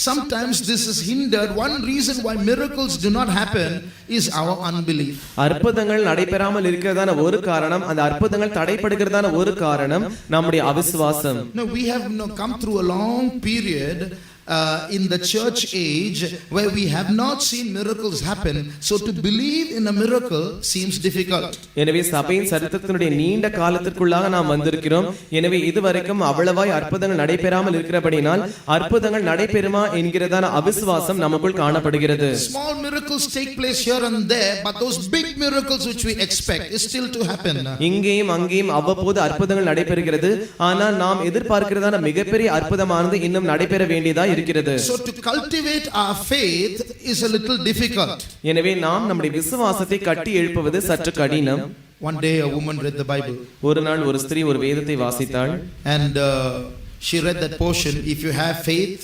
sometimes this is hindered, one reason why miracles do not happen is our unbelief. அற்புதங்கள் நடைபெறாமல் இருக்கிறதான ஒரு காரணம், அந்த அற்புதங்கள் தடைபடுகிறதான ஒரு காரணம் நம்முடைய அவிசுவாசம். No, we have come through a long period in the church age where we have not seen miracles happen, so to believe in a miracle seems difficult. எனவே சபையின் சரித்திரத்தினுடைய நீண்ட காலத்திற்குள்ளாக நாம் வந்திருக்கிறோம். எனவே இதுவரைக்கும் அவ்வளவாய் அற்புதங்கள் நடைபெறாமல் இருக்கிறபடினால் அற்புதங்கள் நடைபெறுமா என்கிறதான அவிசுவாசம் நமக்குள் காணப்படுகிறது. Small miracles take place here and there, but those big miracles which we expect is still to happen. இங்கேயும் அங்கேயும் அவ்வப்போது அற்புதங்கள் நடைபெறுகிறது. ஆனால் நாம் எதிர்பார்க்கிறதான மிகப்பெரிய அற்புதமானது இன்னும் நடைபெற வேண்டியதா இருக்கிறது. So to cultivate our faith is a little difficult. எனவே நாம் நம்முடைய விசுவாசத்தை கட்டி எழுப்புவது சற்று கடினம். One day a woman read the Bible. ஒரு நாள் ஒரு ஸ்திரீ ஒரு வேதத்தை வாசித்தாள். And she read that portion, if you have faith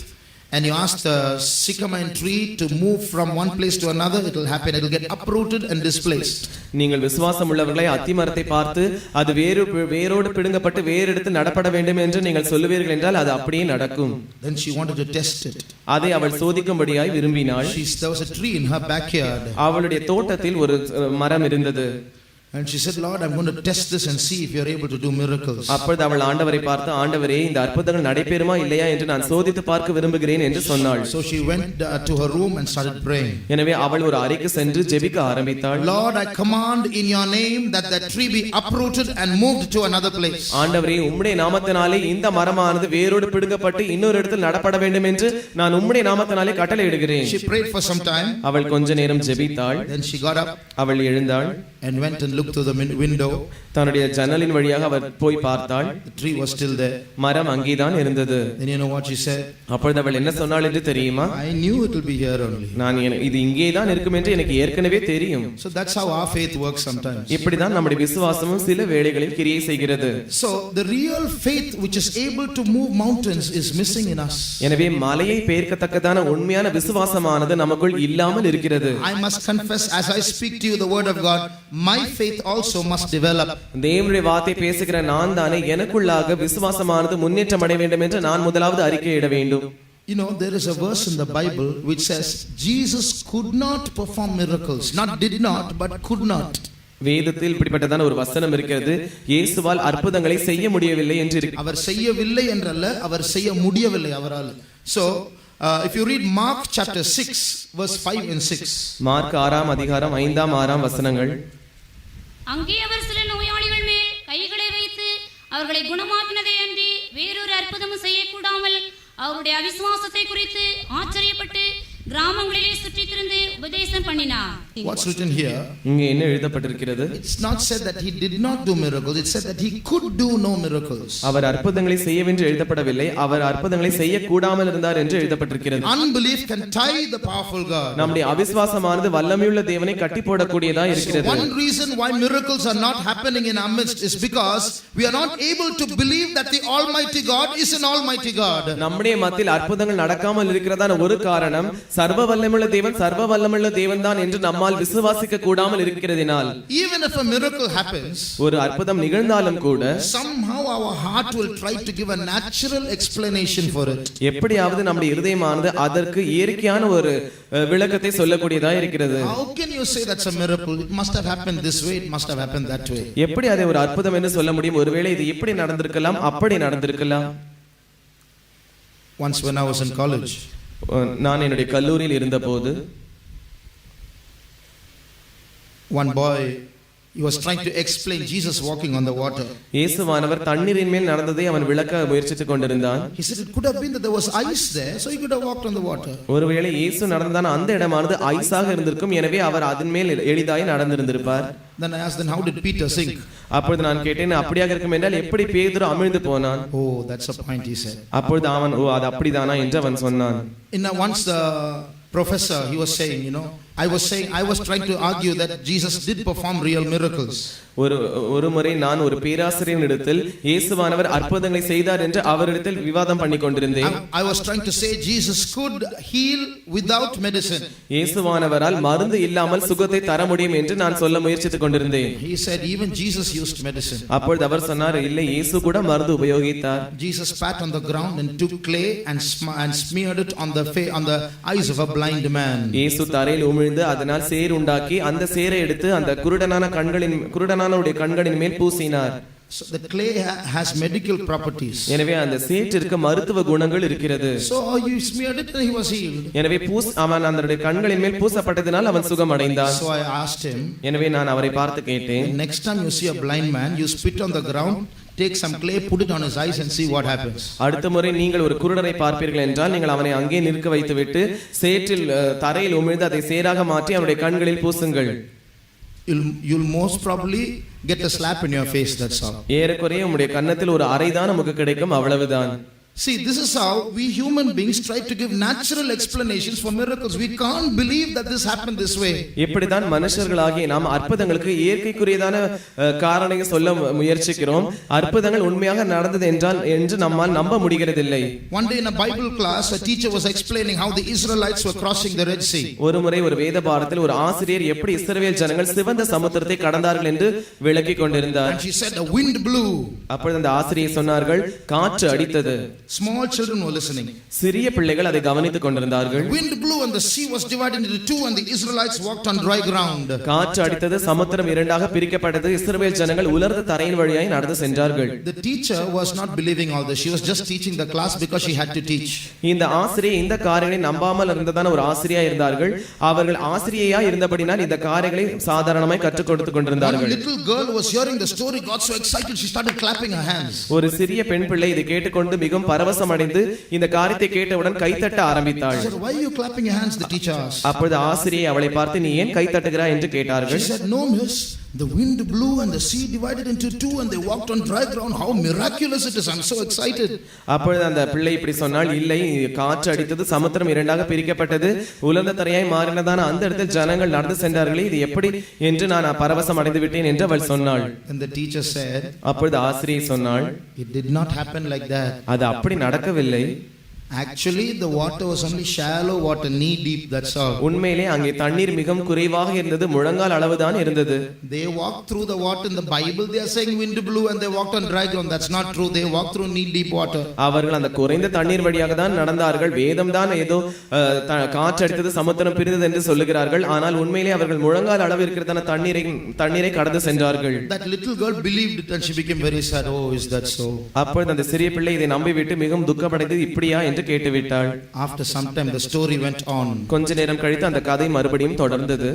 and you ask the sycamore tree to move from one place to another, it will happen. It will get uprooted and displaced. நீங்கள் விசுவாசம் உள்ளவர்களை அத்திமரத்தை பார்த்து அது வேரோடு பிடுங்கப்பட்டு வேறு இடத்தில் நடப்பட வேண்டும் என்று நீங்கள் சொல்லுவீர்கள் என்றால் அது அப்படியே நடக்கும். Then she wanted to test it. அதை அவள் சோதிக்கும்படியாய் விரும்பினாள். There was a tree in her backyard. அவளுடைய தோட்டத்தில் ஒரு மரம் இருந்தது. And she said, Lord, I'm going to test this and see if you're able to do miracles. அப்பொழுது அவள் ஆண்டவரை பார்த்து, ஆண்டவரே இந்த அற்புதங்கள் நடைபெறுமா இல்லையா என்று நான் சோதித்து பார்க்க விரும்புகிறேன் என்று சொன்னாள். So she went to her room and started praying. எனவே அவள் ஒரு அறைக்கு சென்று ஜெபிக்க ஆரம்பித்தாள். Lord, I command in your name that that tree be uprooted and moved to another place. ஆண்டவரே உம்முடைய நாமத்தினாலே இந்த மரமானது வேரோடு பிடுங்கப்பட்டு இன்னொரு இடத்தில் நடப்பட வேண்டும் என்று நான் உம்முடைய நாமத்தினாலே கட்டளையிடுகிறேன். She prayed for some time. அவள் கொஞ்ச நேரம் ஜெபித்தாள். Then she got up. அவள் எழுந்தாள். And went and looked through the window. தன்னுடைய ஜன்னலின் வழியாக அவர் போய் பார்த்தாள். The tree was still there. மரம் அங்கேதான் இருந்தது. Then you know what she said? அப்பொழுது அவள் என்ன சொன்னாள் என்று தெரியுமா? I knew it will be here only. நான் இது இங்கேதான் இருக்கும் என்று எனக்கு ஏற்கனவே தெரியும். So that's how our faith works sometimes. இப்படிதான் நம்முடைய விசுவாசமும் சில வேளைகளில் கிரியை செய்கிறது. So the real faith which is able to move mountains is missing in us. எனவே மலையை பெயர்க்கத்தக்கதான உண்மையான விசுவாசமானது நமக்குள் இல்லாமல் இருக்கிறது. I must confess, as I speak to you the word of God, my faith also must develop. தேவனுடைய வார்த்தை பேசுகிற நான் தானே எனக்குள்ளாக விசுவாசமானது முன்னேற்றம் அடைய வேண்டும் என்று நான் முதலாவது அறிக்கையிட வேண்டும். You know, there is a verse in the Bible which says Jesus could not perform miracles. Not did not, but could not. வேதத்தில் இப்படிப்பட்டதான ஒரு வசனம் இருக்கிறது. இயேசுவால் அற்புதங்களை செய்ய முடியவில்லை என்று இருக்கு. அவர் செய்யவில்லை என்றல்ல, அவர் செய்ய முடியவில்லை அவரால். So if you read Mark chapter 6 verse 5 and 6. Mark 6ஆம் அதிகாரம் 5ஆம் 6ஆம் வசனங்கள். அங்கே அவர் சில நோயாளிகள் மேல் கைகளை வைத்து அவர்களை குணமாக்கினதே அன்றி வேறொரு அற்புதமும் செய்யக்கூடாமல் அவருடைய அவிசுவாசத்தை குறித்து ஆச்சரியப்பட்டு கிராமங்களிலே சுற்றித் திரிந்து உபதேசம் பண்ணினார். What's written here? இங்கே என்ன எழுதப்பட்டிருக்கிறது? It's not said that he did not do miracles. It said that he could do no miracles. அவர் அற்புதங்களை செய்யவென்று எழுதப்படவில்லை, அவர் அற்புதங்களை செய்ய கூடாமல் இருந்தார் என்று எழுதப்பட்டிருக்கிறது. Unbelief can tie the powerful God. நம்முடைய அவிசுவாசமானது வல்லமையுள்ள தேவனை கட்டி போடக்கூடியதா இருக்கிறது. One reason why miracles are not happening in our midst is because we are not able to believe that the Almighty God is an Almighty God. நம்முடைய மத்தியில் அற்புதங்கள் நடக்காமல் இருக்கிறதான ஒரு காரணம் சர்வ வல்லமையுள்ள தேவன் சர்வ வல்லமையுள்ள தேவன் தான் என்று நம்மால் விசுவாசிக்க கூடாமல் இருக்கிறதினால். Even if a miracle happens, ஒரு அற்புதம் நிகழ்ந்தாலும் கூட somehow our heart will try to give a natural explanation for it. எப்படியாவது நம்முடைய இருதயமானது அதற்கு இயற்கையான ஒரு விளக்கத்தை சொல்லக்கூடியதா இருக்கிறது. How can you say that's a miracle? It must have happened this way, it must have happened that way. எப்படி அதை ஒரு அற்புதம் என்று சொல்ல முடியும்? ஒருவேளை இது இப்படி நடந்திருக்கலாம், அப்படி நடந்திருக்கலாம். Once when I was in college, நான் என்னுடைய கல்லூரியில் இருந்தபோது one boy, he was trying to explain Jesus walking on the water. இயேசுவானவர் தண்ணீரின் மேல் நடந்ததை அவன் விளக்க முயற்சித்துக் கொண்டிருந்தான். He said it could have been that there was ice there, so he could have walked on the water. ஒருவேளை இயேசு நடந்தான அந்த இடமானது ஐஸாக இருந்திருக்கும், எனவே அவர் அதன் மேல் எளிதாய் நடந்திருந்திருப்பார். Then I asked, then how did Peter sink? அப்பொழுது நான் கேட்டேன், அப்படியாக இருக்கும் என்றால் எப்படி பேதுரு அமிழ்ந்து போனான்? Oh, that's a point, he said. அப்பொழுது அவன், ஓ அது அப்படிதானா என்று அவன் சொன்னான். Once the professor, he was saying, I was trying to argue that Jesus did perform real miracles. ஒரு முறை நான் ஒரு பேராசிரியரிடத்தில் இயேசுவானவர் அற்புதங்களை செய்தார் என்று அவரிடத்தில் விவாதம் பண்ணி கொண்டிருந்தேன். I was trying to say Jesus could heal without medicine. இயேசுவானவரால் மருந்து இல்லாமல் சுகத்தை தர முடியும் என்று நான் சொல்ல முயற்சித்துக் கொண்டிருந்தேன். He said even Jesus used medicine. அப்பொழுது அவர் சொன்னார், இல்லை, இயேசு கூட மருந்து உபயோகித்தார். Jesus spat on the ground and took clay and smeared it on the eyes of a blind man. இயேசு தரையில் உமிழ்ந்து அதனால் சேர் உண்டாக்கி அந்த சேரை எடுத்து அந்த குருடனானவருடைய கண்களின் மேல் பூசினார். So the clay has medical properties. எனவே அந்த சேற்றிற்கு மருத்துவ குணங்கள் இருக்கிறது. So you smeared it and he was healed. எனவே அவன் அவனுடைய கண்களின் மேல் பூசப்பட்டதினால் அவன் சுகமடைந்தான். So I asked him. எனவே நான் அவரை பார்த்து கேட்டேன், next time you see a blind man, you spit on the ground, take some clay, put it on his eyes and see what happens. அடுத்த முறை நீங்கள் ஒரு குருடரை பார்ப்பீர்கள் என்றால் நீங்கள் அவனை அங்கே நிற்க வைத்துவிட்டு சேற்றில் தரையில் உமிழ்ந்து அதை சேராக மாற்றி அவனுடைய கண்களில் பூசுங்கள். You'll most probably get a slap in your face, that's all. ஏறக்குறைய உம்முடைய கன்னத்தில் ஒரு அறைதான் நமக்கு கிடைக்கும், அவ்வளவுதான். See, this is how we human beings try to give natural explanations for miracles. We can't believe that this happened this way. இப்படிதான் மனுஷர்களாகிய நாம் அற்புதங்களுக்கு இயற்கைக்குரியதான காரணங்களை சொல்ல முயற்சிக்கிறோம். அற்புதங்கள் உண்மையாக நடந்தது என்று நம்மால் நம்ப முடிகிறதில்லை. One day in a Bible class, a teacher was explaining how the Israelites were crossing the Red Sea. ஒரு முறை ஒரு வேத பாடத்தில் ஒரு ஆசிரியர் எப்படி இஸ்ரவேல் ஜனங்கள் சிவந்த சமுத்திரத்தை கடந்தார்கள் என்று விளக்கிக் கொண்டிருந்தார். And she said the wind blew. அப்பொழுது அந்த ஆசிரியர் சொன்னார்கள், காற்று அடித்தது. Small children were listening. சிறிய பிள்ளைகள் அதை கவனித்துக் கொண்டிருந்தார்கள். Wind blew and the sea was divided into two and the Israelites walked on dry ground. காற்று அடித்தது, சமுத்திரம் இரண்டாக பிரிக்கப்பட்டது, இஸ்ரவேல் ஜனங்கள் உலர்ந்த தரையின் வழியாய் நடந்து சென்றார்கள். The teacher was not believing all this. She was just teaching the class because she had to teach. இந்த ஆசிரியை இந்த காரியங்களை நம்பாமல் இருந்ததான ஒரு ஆசிரியா இருந்தார்கள். அவர்கள் ஆசிரியையா இருந்தபடினால் இந்த காரியங்களை சாதாரணமாய் கற்றுக் கொடுத்துக் கொண்டிருந்தார்கள். One little girl was hearing the story, got so excited she started clapping her hands. ஒரு சிறிய பெண் பிள்ளை இதை கேட்டுக்கொண்டு மிகவும் பரவசம் அடைந்து இந்த காரியத்தை கேட்டவுடன் கைத்தட்ட ஆரம்பித்தாள். Why are you clapping your hands? The teacher asked. அப்பொழுது ஆசிரியை அவளை பார்த்து, நீ ஏன் கைத்தட்டுகிறாய் என்று கேட்டார்கள். She said, no miss, the wind blew and the sea divided into two and they walked on dry ground. How miraculous it is. I'm so excited. அப்பொழுது அந்த பிள்ளை இப்படி சொன்னால், இல்லை, காற்று அடித்தது, சமுத்திரம் இரண்டாக பிரிக்கப்பட்டது, உலர்ந்த தரையாய் மாறினதான அந்த இடத்தில் ஜனங்கள் நடந்து சென்றார்களே, இது எப்படி என்று நான் பரவசம் அடைந்து விட்டேன் என்று அவள் சொன்னாள். And the teacher said, அப்பொழுது ஆசிரியை சொன்னாள், it did not happen like that. அது அப்படி நடக்கவில்லை. Actually the water was only shallow water, knee deep, that's all. உண்மையிலே அங்கே தண்ணீர் மிகவும் குறைவாக இருந்தது, முழங்கால் அளவுதான் இருந்தது. They walked through the water. In the Bible they are saying wind blew and they walked on dry ground. That's not true. They walked through knee deep water. அவர்கள் அந்த குறைந்த தண்ணீர் வழியாக தான் நடந்தார்கள். வேதம் தான் ஏதோ காற்று அடித்தது, சமுத்திரம் பிரிந்தது என்று சொல்லுகிறார்கள். ஆனால் உண்மையிலே அவர்கள் முழங்கால் அளவு இருக்கிறதான தண்ணீரை கடந்து சென்றார்கள். That little girl believed it and she became very sad. Oh, is that so? அப்பொழுது அந்த சிறிய பிள்ளை இதை நம்பிவிட்டு மிகவும் துக்கப்படைந்து, இப்படியா என்று கேட்டுவிட்டாள். After some time the story went on. கொஞ்ச நேரம் கழித்து அந்த கதை மறுபடியும் தொடர்ந்தது.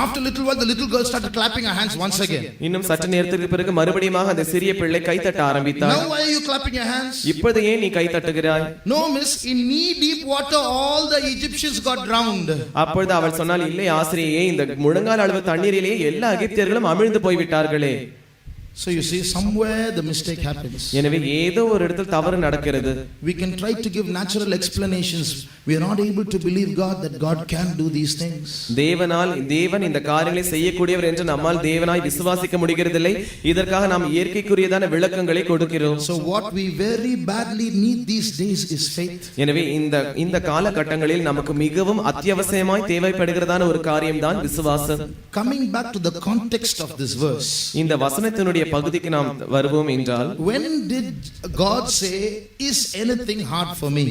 After a little while the little girl started clapping her hands once again. இன்னும் சற்று நேரத்திற்கு பிறகு மறுபடியும் அந்த சிறிய பிள்ளை கைத்தட்ட ஆரம்பித்தாள். Now why are you clapping your hands? இப்பொழுது ஏன் நீ கைத்தட்டுகிறாய்? No miss, in knee deep water all the Egyptians got drowned. அப்பொழுது அவள் சொன்னால், இல்லை ஆசிரியே, இந்த முழங்கால் அளவு தண்ணீரிலே எல்லா எகிப்தியர்களும் அமிழ்ந்து போய்விட்டார்களே. So you see, somewhere the mistake happens. எனவே ஏதோ ஒரு இடத்தில் தவறு நடக்கிறது. We can try to give natural explanations. We are not able to believe God that God can do these things. தேவன் இந்த காரியங்களை செய்யக்கூடியவர் என்று நம்மால் தேவனாய் விசுவாசிக்க முடிகிறதில்லை. இதற்காக நாம் இயற்கைக்குரியதான விளக்கங்களை கொடுக்கிறோம். So what we very badly need these days is faith. எனவே இந்த காலகட்டங்களில் நமக்கு மிகவும் அத்தியாவசியமாய் தேவைப்படுகிறதான ஒரு காரியம்தான் விசுவாசம். Coming back to the context of this verse. இந்த வசனத்தினுடைய பகுதிக்கு நாம் வருவோம் என்றால், when did God say, is anything hard for me?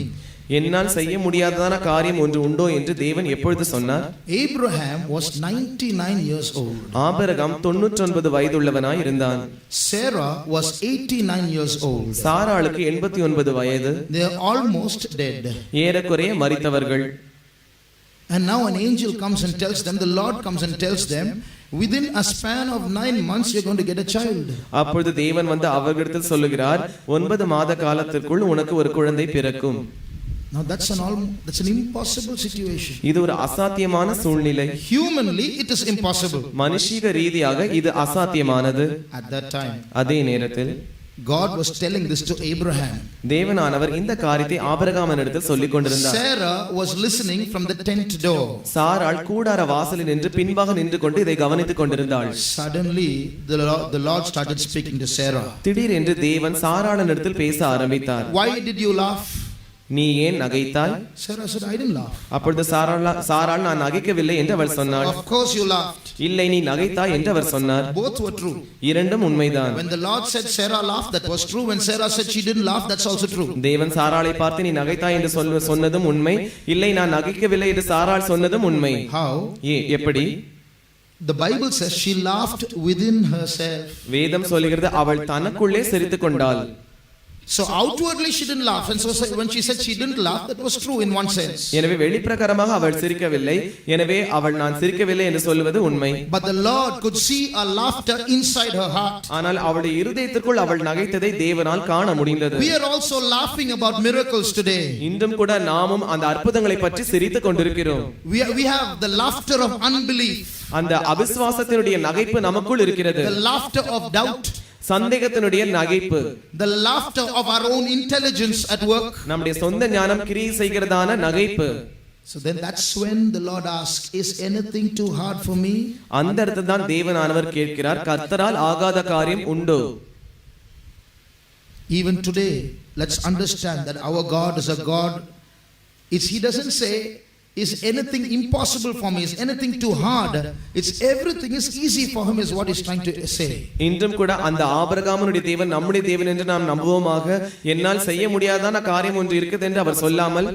என்னால் செய்ய முடியாததான காரியம் ஒன்று உண்டோ என்று தேவன் எப்பொழுது சொன்னார்? Abraham was 99 years old. Abraham 99 வயதுள்ளவனாய் இருந்தான். Sarah was 89 years old. சாராளுக்கு 89 வயது. They are almost dead. ஏறக்குறைய மரித்தவர்கள். And now an angel comes and tells them, the Lord comes and tells them, within a span of 9 months you're going to get a child. அப்பொழுது தேவன் வந்து அவர்களிடத்தில் சொல்லுகிறார், 9 மாத காலத்திற்குள் உனக்கு ஒரு குழந்தை பிறக்கும். Now that's an impossible situation. இது ஒரு அசாத்தியமான சூழ்நிலை. Humanly it is impossible. மனுஷீக ரீதியாக இது அசாத்தியமானது. At that time அதே நேரத்தில் God was telling this to Abraham. தேவனானவர் இந்த காரியத்தை ஆபிரகாமினிடத்தில் சொல்லிக் கொண்டிருந்தார். Sarah was listening from the tent door. சாராள் கூடார வாசலில் நின்று பின்பாக நின்று கொண்டு இதை கவனித்துக் கொண்டிருந்தாள். Suddenly the Lord started speaking to Sarah. திடீரென்று தேவன் சாராளினிடத்தில் பேச ஆரம்பித்தார். Why did you laugh? நீ ஏன் நகைத்தாய்? Sarah said, I didn't laugh. அப்பொழுது சாராள் நான் நகைக்கவில்லை என்று அவள் சொன்னாள். Of course you laughed. இல்லை நீ நகைத்தாய் என்று அவர் சொன்னார். Both were true. இரண்டும் உண்மைதான். When the Lord said Sarah laughed, that was true. When Sarah said she didn't laugh, that's also true. தேவன் சாராளை பார்த்து நீ நகைத்தாய் என்று சொன்னதும் உண்மை, இல்லை நான் நகைக்கவில்லை என்று சாராள் சொன்னதும் உண்மை. How? எப்படி? The Bible says she laughed within herself. வேதம் சொல்கிறது அவள் தனக்குள்ளே சிரித்துக் கொண்டாள். So outwardly she didn't laugh, and so when she said she didn't laugh, that was true in one sense. எனவே வெளிப்பிரகாரமாக அவள் சிரிக்கவில்லை, எனவே அவள் நான் சிரிக்கவில்லை என்று சொல்வது உண்மை. But the Lord could see a laughter inside her heart. ஆனால் அவளுடைய இருதயத்திற்குள் அவள் நகைத்ததை தேவனால் காண முடிந்தது. We are also laughing about miracles today. இன்றும் கூட நாமும் அந்த அற்புதங்களை பற்றி சிரித்துக் கொண்டிருக்கிறோம். We have the laughter of unbelief. அந்த அவிசுவாசத்தினுடைய நகைப்பு நமக்குள் இருக்கிறது. The laughter of doubt. சந்தேகத்தினுடைய நகைப்பு. The laughter of our own intelligence at work. நம்முடைய சொந்த ஞானம் கிரியை செய்கிறதான நகைப்பு. So then that's when the Lord asks, is anything too hard for me? அந்த இடத்துல தான் தேவனானவர் கேட்கிறார், கர்த்தரால் ஆகாத காரியம் உண்டோ? Even today, let's understand that our God is a God. He doesn't say, is anything impossible for me? Is anything too hard? It's everything is easy for him is what he's trying to say. இன்றும் கூட அந்த ஆபிரகாமுடைய தேவன் நம்முடைய தேவன் என்று நாம் நம்புவோமாக. என்னால் செய்ய முடியாதான காரியம் ஒன்று இருக்குது என்று அவர் சொல்லாமல்,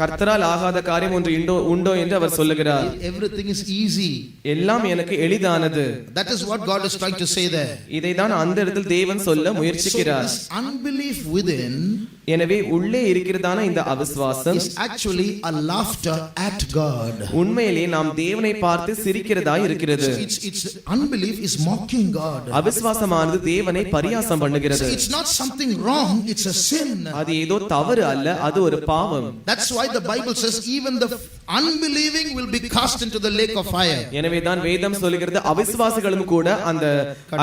கர்த்தரால் ஆகாத காரியம் ஒன்று உண்டோ என்று அவர் சொல்லுகிறார். Everything is easy. எல்லாம் எனக்கு எளிதானது. That is what God is trying to say there. இதை தான் அந்த இடத்தில் தேவன் சொல்ல முயற்சிக்கிறார். So this unbelief within, எனவே உள்ளே இருக்கிறதான இந்த அவிசுவாசம் is actually a laughter at God. உண்மையிலே நாம் தேவனை பார்த்து சிரிக்கிறதா இருக்கிறது. It's unbelief is mocking God. அவிசுவாசமானது தேவனை பரியாசம் பண்ணுகிறது. It's not something wrong, it's a sin. அது ஏதோ தவறு அல்ல, அது ஒரு பாவம். That's why the Bible says even the unbelieving will be cast into the lake of fire. எனவே தான் வேதம் சொல்கிறது அவிசுவாசிகளும் கூட அந்த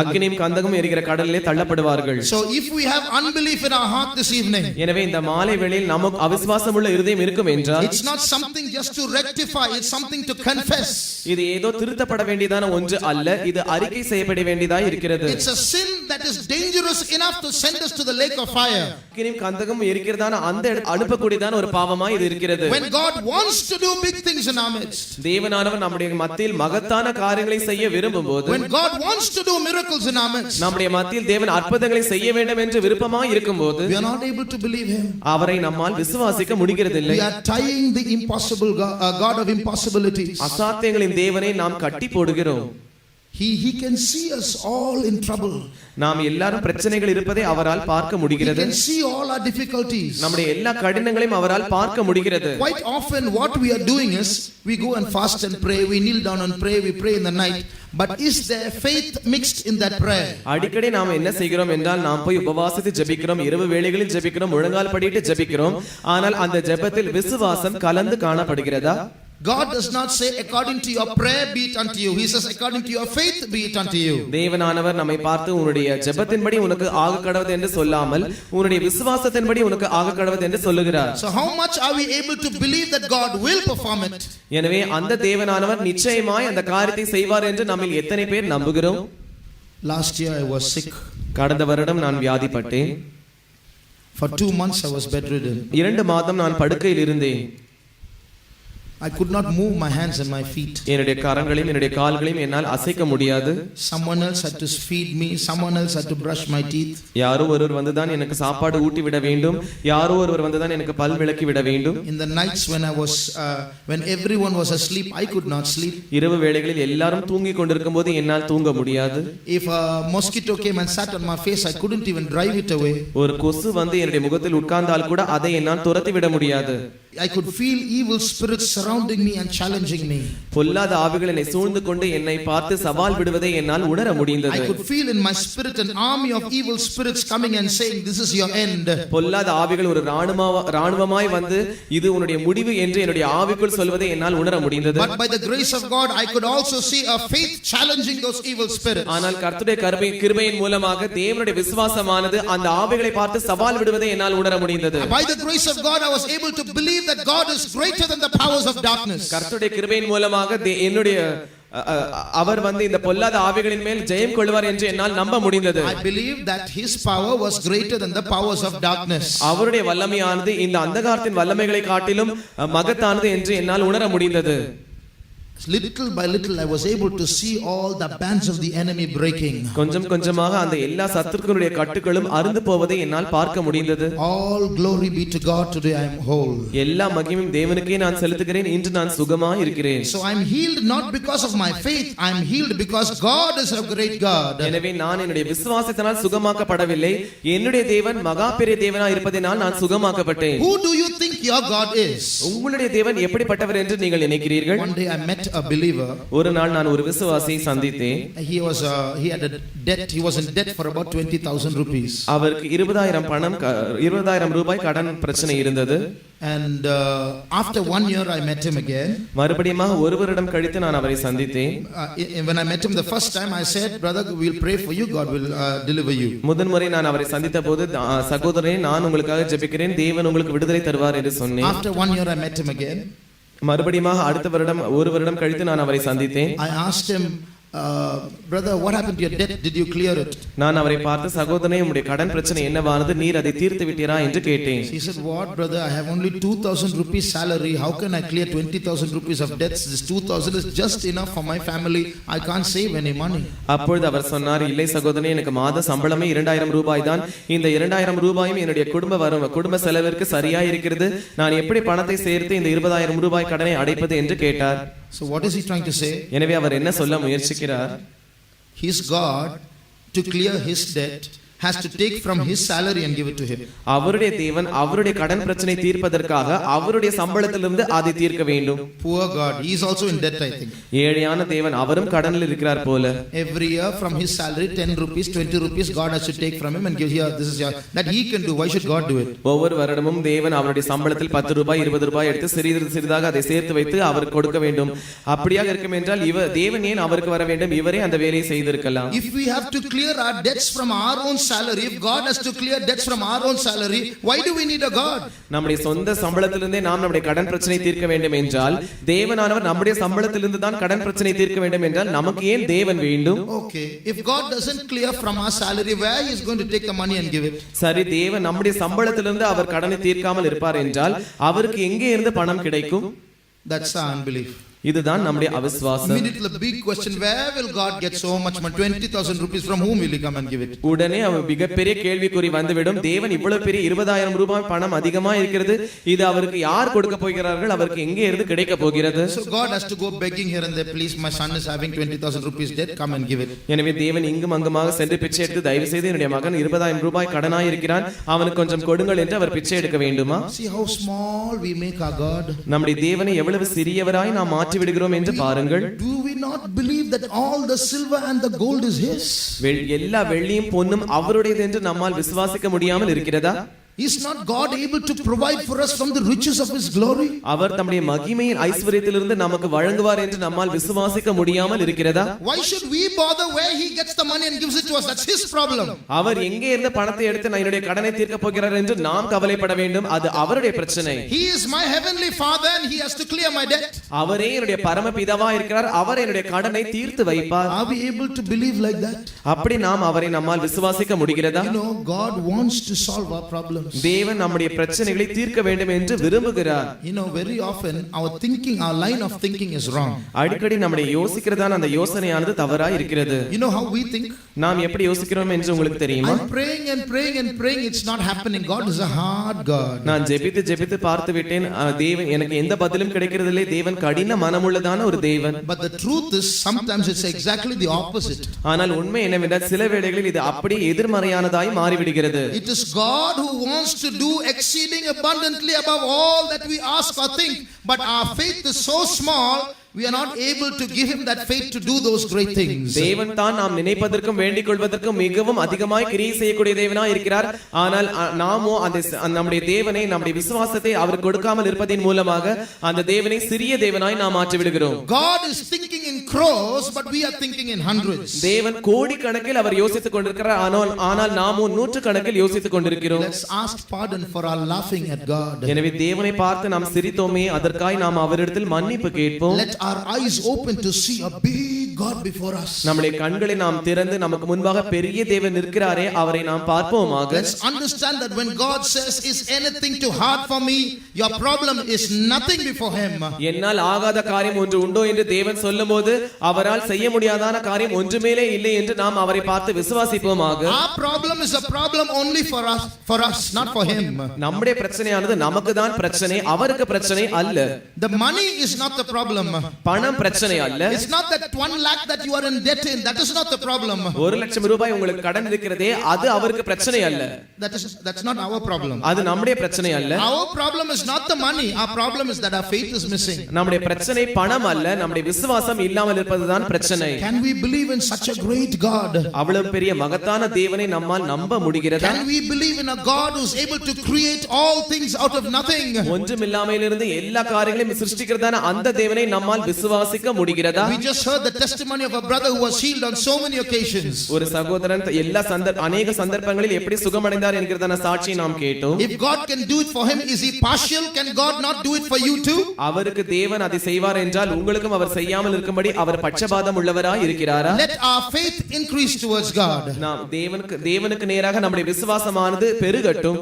அக்கினியும் கந்தகம் எரிகிற கடலிலே தள்ளப்படுவார்கள். So if we have unbelief in our heart this evening, எனவே இந்த மாலை வேளையில் நமக்கு அவிசுவாசம் உள்ள இருதயம் இருக்கும் என்றால், it's not something just to rectify, it's something to confess. இது ஏதோ திருத்தப்பட வேண்டியதான ஒன்று அல்ல, இது அறிக்கை செய்யப்பட வேண்டியதாய் இருக்கிறது. It's a sin that is dangerous enough to send us to the lake of fire. அக்கினியும் கந்தகம் எரிக்கிறதான அந்த அனுப்பக்கூடியதான ஒரு பாவமாய் இது இருக்கிறது. When God wants to do big things in our midst, தேவனானவர் நம்முடைய மத்தியில் மகத்தான காரியங்களை செய்ய விரும்பும்போது, when God wants to do miracles in our midst, நம்முடைய மத்தியில் தேவன் அற்புதங்களை செய்ய வேண்டும் என்று விருப்பமாய் இருக்கும்போது, we are not able to believe him. அவரை நம்மால் விசுவாசிக்க முடிகிறதில்லை. We are tying the impossible God of impossibilities. அசாத்தியங்களின் தேவனை நாம் கட்டி போடுகிறோம். He can see us all in trouble. நாம் எல்லாரும் பிரச்சனைகள் இருப்பதை அவரால் பார்க்க He முடிகிறது. can see all our difficulties. நம்முடைய எல்லா கடினங்களையும் அவரால் பார்க்க முடிகிறது. Quite often what we are doing is we go and fast and pray, we kneel down and pray, we pray in the night, but is there faith mixed in that prayer? அடிக்கடி நாம் என்ன செய்கிறோம் என்றால், நாம் போய் உபவாசித்து ஜெபிக்கிறோம், இரவு வேளைகளில் ஜெபிக்கிறோம், முழங்கால் படிட்டு ஜெபிக்கிறோம், ஆனால் அந்த ஜெபத்தில் விசுவாசம் கலந்து காணப்படுகிறதா? God does not say according to your prayer be it unto you. He says according to your faith be it unto you. தேவனானவர் நம்மை பார்த்து உன்னுடைய ஜெபத்தின்படி உனக்கு ஆக கடவது என்று சொல்லாமல், உன்னுடைய விசுவாசத்தின்படி உனக்கு ஆக கடவது என்று சொல்லுகிறார். So how much are we able to believe that God will perform it? எனவே அந்த தேவனானவர் நிச்சயமாய் அந்த காரியத்தை செய்வார் என்று நம்மில் எத்தனை பேர் நம்புகிறோம்? Last year I was sick. கடந்த வருடம் நான் வியாதிப்பட்டேன். For 2 months I was bedridden. 2 மாதம் நான் படுக்கையில் இருந்தேன். I could not move my hands and my feet. என்னுடைய கரங்களையும் என்னுடைய கால்களையும் என்னால் அசைக்க முடியாது. Someone else had to feed me, someone else had to brush my teeth. யாரோ ஒருவர் வந்து தான் எனக்கு சாப்பாடு ஊட்டி விட வேண்டும், யாரோ ஒருவர் வந்து தான் எனக்கு பல் விளக்கி விட வேண்டும். In the nights when everyone was asleep, I could not sleep. இரவு வேளைகளில் எல்லாரும் தூங்கிக் கொண்டிருக்கும்போது என்னால் தூங்க முடியாது. If a mosquito came and sat on my face, I couldn't even drive it away. ஒரு கொசு வந்து என்னுடைய முகத்தில் உட்கார்ந்தால் கூட அதை என்னால் துரத்தி விட முடியாது. I could feel evil spirits surrounding me and challenging me. பொல்லாத ஆவிகள் என்னை சூழ்ந்து கொண்டு என்னை பார்த்து சவால் விடுவதை என்னால் உணர முடிந்தது. I could feel in my spirit an army of evil spirits coming and saying, this is your end. பொல்லாத ஆவிகள் ஒரு ராணுவமாய் வந்து இது உன்னுடைய முடிவு என்று என்னுடைய ஆவிக்குள் சொல்வதை என்னால் உணர முடிந்தது. But by the grace of God I could also see a faith challenging those evil spirits. ஆனால் கர்த்தருடைய கிருபையின் மூலமாக தேவனுடைய விசுவாசமானது அந்த ஆவிகளை பார்த்து சவால் விடுவதை என்னால் உணர முடிந்தது. By the grace of God I was able to believe that God is greater than the powers of darkness. கர்த்தருடைய கிருபையின் மூலமாக என்னுடைய அவர் வந்து இந்த பொல்லாத ஆவிகளின் மேல் ஜெயம் கொள்வார் என்று என்னால் நம்ப முடிந்தது. I believe that his power was greater than the powers of darkness. அவருடைய வல்லமையானது இந்த அந்தகாரத்தின் வல்லமைகளை காட்டிலும் மகத்தானது என்று என்னால் உணர முடிந்தது. Little by little I was able to see all the bands of the enemy breaking. கொஞ்சம் கொஞ்சமாக அந்த எல்லா சத்துருக்களுடைய கட்டுகளும் அறுந்து போவதை என்னால் பார்க்க முடிந்தது. All glory be to God, today I am whole. எல்லா மகிமையும் தேவனுக்கே நான் செலுத்துகிறேன், இன்று நான் சுகமாய் இருக்கிறேன். So I am healed not because of my faith, I am healed because God is a great God. எனவே நான் என்னுடைய விசுவாசத்தினால் சுகமாக்கப்படவில்லை, என்னுடைய தேவன் மகா பெரிய தேவனாய் இருப்பதினால் நான் சுகமாக்கப்பட்டேன். Who do you think your God is? உங்களுடைய தேவன் எப்படிப்பட்டவர் என்று நீங்கள் நினைக்கிறீர்கள்? One day I met a believer. ஒரு நாள் நான் ஒரு விசுவாசியை சந்தித்தேன். He had a debt. He was in debt for about 20,000 rupees. அவருக்கு 20,000 ரூபாய் கடன் பிரச்சனை இருந்தது. And after 1 year I met him again. மறுபடியும் ஒரு வருடம் கழித்து நான் அவரை சந்தித்தேன். When I met him the first time I said, brother, we will pray for you, God will deliver you. முதன்முறை நான் அவரை சந்தித்தபோது, சகோதரனே நான் உங்களுக்காக ஜெபிக்கிறேன், தேவன் உங்களுக்கு விடுதலை தருவார் என்று சொன்னேன். After 1 year I met him again. மறுபடியும் அடுத்த வருடம் ஒரு வருடம் கழித்து நான் அவரை சந்தித்தேன். I asked him, brother, what happened to your debt? Did you clear it? நான் அவரை பார்த்து, சகோதரனே உம்முடைய கடன் பிரச்சனை என்னவானது, நீர் அதை தீர்த்து விட்டீரா என்று கேட்டேன். He said, what brother, I have only 2,000 rupees salary, how can I clear 20,000 rupees of debts? This 2,000 is just enough for my family, I can't save any money. அப்பொழுது அவர் சொன்னார், இல்லை சகோதரனே, எனக்கு மாத சம்பளமே 2,000 ரூபாய் தான், இந்த 2,000 ரூபாயும் என்னுடைய குடும்ப செலவிற்கு சரியாய் இருக்கிறது, நான் எப்படி பணத்தை சேர்த்து இந்த 20,000 ரூபாய் கடனை அடைப்பது என்று கேட்டார். So what is he trying to say? எனவே அவர் என்ன சொல்ல முயற்சிக்கிறார்? His God, to clear his debt, has to take from his salary and give it to him. அவருடைய தேவன் அவருடைய கடன் பிரச்சனை தீர்ப்பதற்காக அவருடைய சம்பளத்திலிருந்து அதை தீர்க்க வேண்டும். Poor God, he is also in debt, I think. ஏழையான தேவன், அவரும் கடனில் இருக்கிறார் போல. Every year from his salary 10 rupees 20 rupees God has to take from him and give here, this is your, that he can do. Why should God do it? ஒவ்வொரு வருடமும் தேவன் அவருடைய சம்பளத்தில் 10 ரூபாய் 20 ரூபாய் எடுத்து சிறிதாக அதை சேர்த்து வைத்து அவருக்கு கொடுக்க வேண்டும். அப்படியாக இருக்கும் என்றால் தேவன் ஏன் அவருக்கு வர வேண்டும்? இவரே அந்த வேலையை செய்திருக்கலாம். If we have to clear our debts from our own salary, if God has to clear debts from our own salary, why do we need a God? நம்முடைய சொந்த சம்பளத்திலிருந்தே நாம் நம்முடைய கடன் பிரச்சனை தீர்க்க வேண்டும் என்றால், தேவனானவர் நம்முடைய சம்பளத்திலிருந்து தான் கடன் பிரச்சனை தீர்க்க வேண்டும் என்றால் நமக்கு ஏன் தேவன் வேண்டும்? Okay, if God doesn't clear from our salary, where he is going to take the money and give it? சரி, தேவன் நம்முடைய சம்பளத்திலிருந்து அவர் கடனை தீர்க்காமல் இருப்பார் என்றால் அவருக்கு எங்கே இருந்து பணம் கிடைக்கும்? That's our unbelief. இதுதான் நம்முடைய அவிசுவாசம். Immediately the big question, where will God get so much money? 20,000 rupees, from whom will he come and give it? உடனே மிகப்பெரிய கேள்விக்குறி வந்துவிடும். தேவன் இவ்வளவு பெரிய 20,000 ரூபாய் பணம் அதிகமா இருக்கிறது, இது அவருக்கு யார் கொடுக்க போகிறார்கள்? அவருக்கு எங்கே இருந்து கிடைக்க போகிறது? So God has to go begging here and there, please, my son is having 20,000 rupees debt, come and give it. எனவே தேவன் இங்கும் அங்குமாக சென்று பிச்சை எடுத்து, தயவு செய்து என்னுடைய மகன் 20,000 ரூபாய் கடனாய் இருக்கிறான், அவனுக்கு கொஞ்சம் கொடுங்கள் என்று அவர் பிச்சை எடுக்க வேண்டுமா? See how small we make our God. நம்முடைய தேவனை எவ்வளவு சிறியவராய் நாம் மாற்றி விடுகிறோம் என்று பாருங்கள். Do we not believe that all the silver and the gold is his? எல்லா வெள்ளியும் பொன்னும் அவருடையது என்று நம்மால் விசுவாசிக்க முடியாமல் இருக்கிறதா? Is not God able to provide for us from the riches of his glory? அவர் தம்முடைய மகிமையின் ஐஸ்வரியத்திலிருந்து நமக்கு வழங்குவார் என்று நம்மால் விசுவாசிக்க முடியாமல் இருக்கிறதா? Why should we bother where he gets the money and gives it to us? That's his problem. அவர் எங்கே இருந்து பணத்தை எடுத்து நான் என்னுடைய கடனை தீர்க்க போகிறார் என்று நாம் கவலைப்பட வேண்டும், அது அவருடைய பிரச்சனை. He is my heavenly father and he has to clear my debt. அவரே என்னுடைய பரமபிதாவா இருக்கிறார், அவர் என்னுடைய கடனை தீர்த்து வைப்பார். Are we able to believe like that? அப்படி நாம் அவரை நம்மால் விசுவாசிக்க முடிகிறதா? You know, God wants to solve our problems. தேவன் நம்முடைய பிரச்சனைகளை தீர்க்க வேண்டும் என்று விரும்புகிறார். You know, very often our thinking, our line of thinking is wrong. அடிக்கடி நம்முடைய யோசிக்கிறதான அந்த யோசனையானது தவறாய் இருக்கிறது. You know how we think? நாம் எப்படி யோசிக்கிறோம் என்று உங்களுக்கு தெரியுமா? I'm praying and praying and praying, it's not happening. God is a hard God. நான் ஜெபித்து பார்த்து விட்டேன், தேவன் எனக்கு எந்த பதிலும் கிடைக்கிறதில்லை, தேவன் கடின மனமுள்ளதான ஒரு தேவன். But the truth is sometimes it's exactly the opposite. ஆனால் உண்மை என்னவென்றால் சில வேளைகளில் இது அப்படியே எதிர்மறையானதாய் மாறிவிடுகிறது. It is God who wants to do exceeding abundantly above all that we ask or think, but our faith is so small, we are not able to give him that faith to do those great things. தேவன் தான் நாம் நினைப்பதற்கும் வேண்டிக் கொள்வதற்கும் மிகவும் அதிகமாய் கிரியை செய்யக்கூடிய தேவனாய் இருக்கிறார். ஆனால் நாமோ அந்த நம்முடைய தேவனை, நம்முடைய விசுவாசத்தை அவர் கொடுக்காமல் இருப்பதின் மூலமாக அந்த தேவனை சிறிய தேவனாய் நாம் மாற்றி விடுகிறோம். God is thinking in crores, but we are thinking in hundreds. தேவன் கோடி கணக்கில் அவர் யோசித்துக் கொண்டிருக்கிறார், ஆனால் நாமோ நூற்றுக்கணக்கில் யோசித்துக் கொண்டிருக்கிறோம். Let's ask pardon for our laughing at God. எனவே தேவனை பார்த்து நாம் சிரித்தோமே, அதற்காய் நாம் அவரிடத்தில் மன்னிப்பு கேட்போம். Let our eyes open to see a big God before us. நம்முடைய கண்களை நாம் திறந்து நமக்கு முன்பாக பெரிய தேவன் இருக்கிறாரே, அவரை நாம் பார்ப்போமாக. Let's understand that when God says, is anything too hard for me, your problem is nothing before him. என்னால் ஆகாத காரியம் ஒன்று உண்டோ என்று தேவன் சொல்லும்போது அவரால் செய்ய முடியாதான காரியம் ஒன்றுமேலே இல்லை என்று நாம் அவரை பார்த்து விசுவாசிப்போமாக. Our problem is a problem only for us, not for him. நம்முடைய பிரச்சனையானது நமக்கு தான் பிரச்சனை, அவருக்கு பிரச்சனை அல்ல. The money is not the problem. பணம் பிரச்சனை அல்ல. It's not that 1 lakh that you are in debt in, that is not the problem. 1 லட்சம் ரூபாய் உங்களுக்கு கடன் இருக்கிறதே, அது அவருக்கு பிரச்சனை அல்ல. That's not our problem. அது நம்முடைய பிரச்சனை அல்ல. Our problem is not the money, our problem is that our faith is missing. நம்முடைய பிரச்சனை பணம் அல்ல, நம்முடைய விசுவாசம் இல்லாமல் இருப்பதுதான் பிரச்சனை. Can we believe in such a great God? அவ்வளவு பெரிய மகத்தான தேவனை நம்மால் நம்ப முடிகிறதா? Can we believe in a God who's able to create all things out of nothing? ஒன்றுமில்லாமையிலிருந்து எல்லா காரியங்களையும் சிருஷ்டிக்கிறதான அந்த தேவனை நம்மால் விசுவாசிக்க முடிகிறதா? We just heard the testimony of a brother who was healed on so many occasions. ஒரு சகோதரன் அநேக சந்தர்ப்பங்களில் எப்படி சுகமடைந்தார் என்கிறதான சாட்சியை நாம் கேட்டோம். If God can do it for him, is he partial? Can God not do it for you too? அவருக்கு தேவன் அதை செய்வார் என்றால் உங்களுக்கும் அவர் செய்யாமல் இருக்கும்படி அவர் பட்சபாதம் உள்ளவராய் இருக்கிறாரா? Let our faith increase towards God. நாம் தேவனுக்கு நேராக நம்முடைய விசுவாசமானது பெருகட்டும்.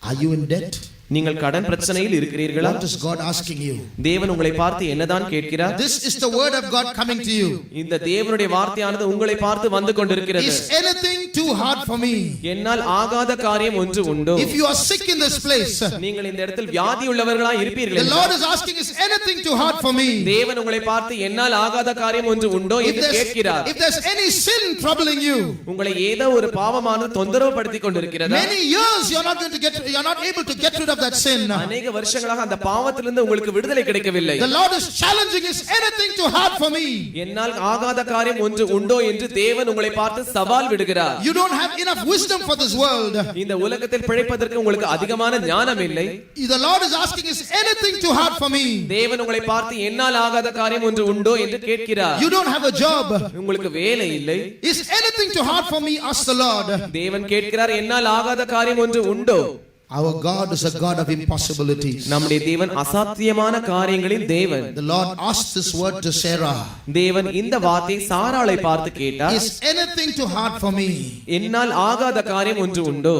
Are you in debt? நீங்கள் கடன் பிரச்சனையில் இருக்கிறீர்களா? What is God asking you? தேவன் உங்களை பார்த்து என்னதான் கேட்கிறார்? This is the word of God coming to you. இந்த தேவனுடைய வார்த்தையானது உங்களை பார்த்து வந்து கொண்டிருக்கிறது. Is anything too hard for me? என்னால் ஆகாத காரியம் ஒன்று உண்டோ? If you are sick in this place, நீங்கள் இந்த இடத்தில் வியாதி உள்ளவர்களாய் இருப்பீர்கள். the Lord is asking, is anything too hard for me? தேவன் உங்களை பார்த்து என்னால் ஆகாத காரியம் ஒன்று உண்டோ என்று கேட்கிறார். If there's any sin troubling you, உங்களை ஏதோ ஒரு பாவமானது தொந்தரவுபடுத்திக் கொண்டிருக்கிறது. many years you're not able to get rid of that sin. அநேக வருஷங்களாக அந்த பாவத்திலிருந்து உங்களுக்கு விடுதலை கிடைக்கவில்லை. The Lord is challenging, is anything too hard for me? என்னால் ஆகாத காரியம் ஒன்று உண்டோ என்று தேவன் உங்களை பார்த்து சவால் விடுகிறார். You don't have enough wisdom for this world. இந்த உலகத்தில் பிழைப்பதற்கு உங்களுக்கு அதிகமான ஞானம் இல்லை. The Lord is asking, is anything too hard for me? தேவன் உங்களை பார்த்து என்னால் ஆகாத காரியம் ஒன்று உண்டோ என்று கேட்கிறார். You don't have a job. உங்களுக்கு வேலை இல்லை. Is anything too hard for me? Ask the Lord. தேவன் கேட்கிறார், என்னால் ஆகாத காரியம் ஒன்று உண்டோ? Our God is a God of impossibilities. நம்முடைய தேவன் அசாத்தியமான காரியங்களின் தேவன். The Lord asked this word to Sarah. தேவன் இந்த வார்த்தை சாராளை பார்த்து கேட்டார், Is anything too hard for me? என்னால் ஆகாத காரியம் ஒன்று உண்டோ?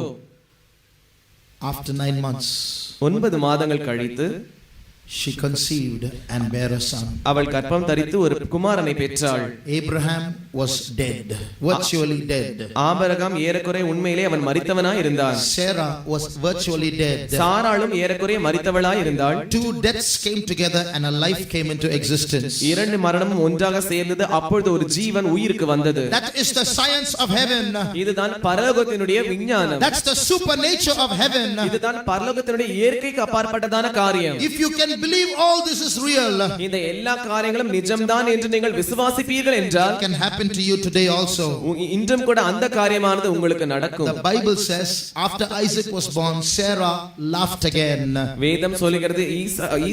After 9 months, 9 மாதங்கள் கழித்து she conceived and bare a son. அவள் கர்ப்பம் தரித்து ஒரு குமாரனை பெற்றாள். Abraham was dead, virtually dead. Abraham ஏறக்குறை உண்மையிலே அவன் மரித்தவனாய் இருந்தான். Sarah was virtually dead. சாராளும் ஏறக்குறை மரித்தவளாய் இருந்தாள். 2 deaths came together and a life came into existence. 2 மரணமும் ஒன்றாக சேர்ந்தது, அப்பொழுது ஒரு ஜீவன் உயிருக்கு வந்தது. That is the science of heaven. இதுதான் பரலோகத்தினுடைய விஞ்ஞானம். That's the supernature of heaven. இதுதான் பரலோகத்தினுடைய இயற்கைக்கு அப்பாற்பட்டதான காரியம். If you can believe all this is real, இந்த எல்லா காரியங்களும் நிஜம்தான் என்று நீங்கள் விசுவாசிப்பீர்கள் என்றால், it can happen to you today also. இன்றும் கூட அந்த காரியமானது உங்களுக்கு நடக்கும். The Bible says after Isaac was born, Sarah laughed again. வேதம் சொல்கிறது,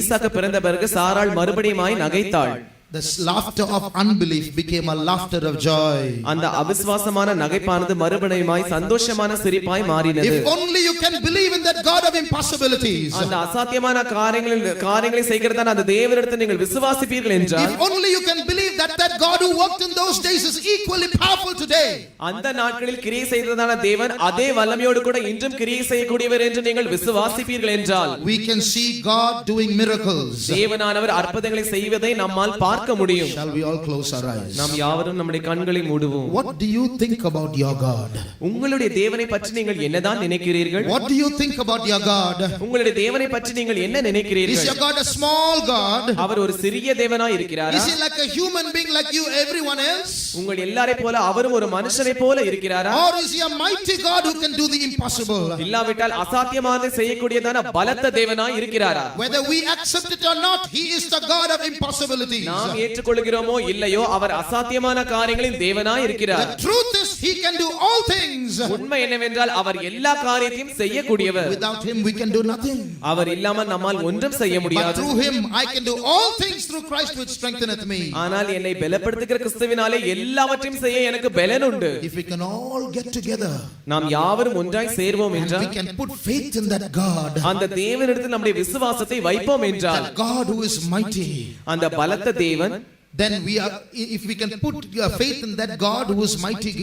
ஈசாக்கு பிறந்த பிறகு சாராள் மறுபடியுமாய் நகைத்தாள். The laughter of unbelief became a laughter of joy. அந்த அவிசுவாசமான நகைப்பானது மறுபடியுமாய் சந்தோஷமான சிரிப்பாய் மாறினது. If only you can believe in that God of impossibilities. அந்த அசாத்தியமான காரியங்களை செய்கிறதான அந்த தேவனிடத்தில் நீங்கள் விசுவாசிப்பீர்கள் என்றால், If only you can believe that God who worked in those days is equally powerful today. அந்த நாட்களில் கிரியை செய்ததான தேவன் அதே வல்லமையோடு கூட இன்றும் கிரியை செய்யக்கூடியவர் என்று நீங்கள் விசுவாசிப்பீர்கள் என்றால், we can see God doing miracles. தேவனானவர் அற்புதங்களை செய்வதை நம்மால் பார்க்க பார்க்க முடியும். Shall we all close our eyes? நாம் யாவரும் நம்முடைய கண்களை மூடுவோம். What do you think about your God? உங்களுடைய தேவனை பற்றி நீங்கள் என்னதான் நினைக்கிறீர்கள்? What do you think about your God? உங்களுடைய தேவனை பற்றி நீங்கள் என்ன Is நினைக்கிறீர்கள்? your God a small God? அவர் ஒரு சிறிய தேவனாய் இருக்கிறாரா? Is he like a human being like you, everyone else? உங்கள் எல்லாரை போல அவரும் ஒரு மனுஷனை போல இருக்கிறாரா? Or is he a mighty God who can do the impossible? இல்லாவிட்டால் அசாத்தியமானதை செய்யக்கூடியதான பலத்த தேவனாய் இருக்கிறாரா? Whether we accept it or not, he is the God of impossibilities. நாம் ஏற்றுக்கொள்கிறோமோ இல்லையோ அவர் அசாத்தியமான காரியங்களின் தேவனாய் இருக்கிறார். The truth is he can do all things. உண்மை என்னவென்றால் அவர் எல்லா காரியத்தையும் செய்யக்கூடியவர். Without him we can do nothing. அவர் இல்லாமல் நம்மால் ஒன்றும் செய்ய But முடியாது. through him I can do all things through Christ which strengtheneth me. ஆனால் என்னை பலப்படுத்துகிற கிறிஸ்துவினாலே எல்லாவற்றையும் செய்ய எனக்கு பலன் உண்டு. If we can all get together நாம் யாவரும் ஒன்றாய் சேர்வோம் and என்றால் we can put faith in that God, அந்த தேவனிடத்தில் நம்முடைய விசுவாசத்தை வைப்போம் என்றால் that God who is mighty, அந்த பலத்த தேவன், then we are, if we can put faith in that God who is mighty,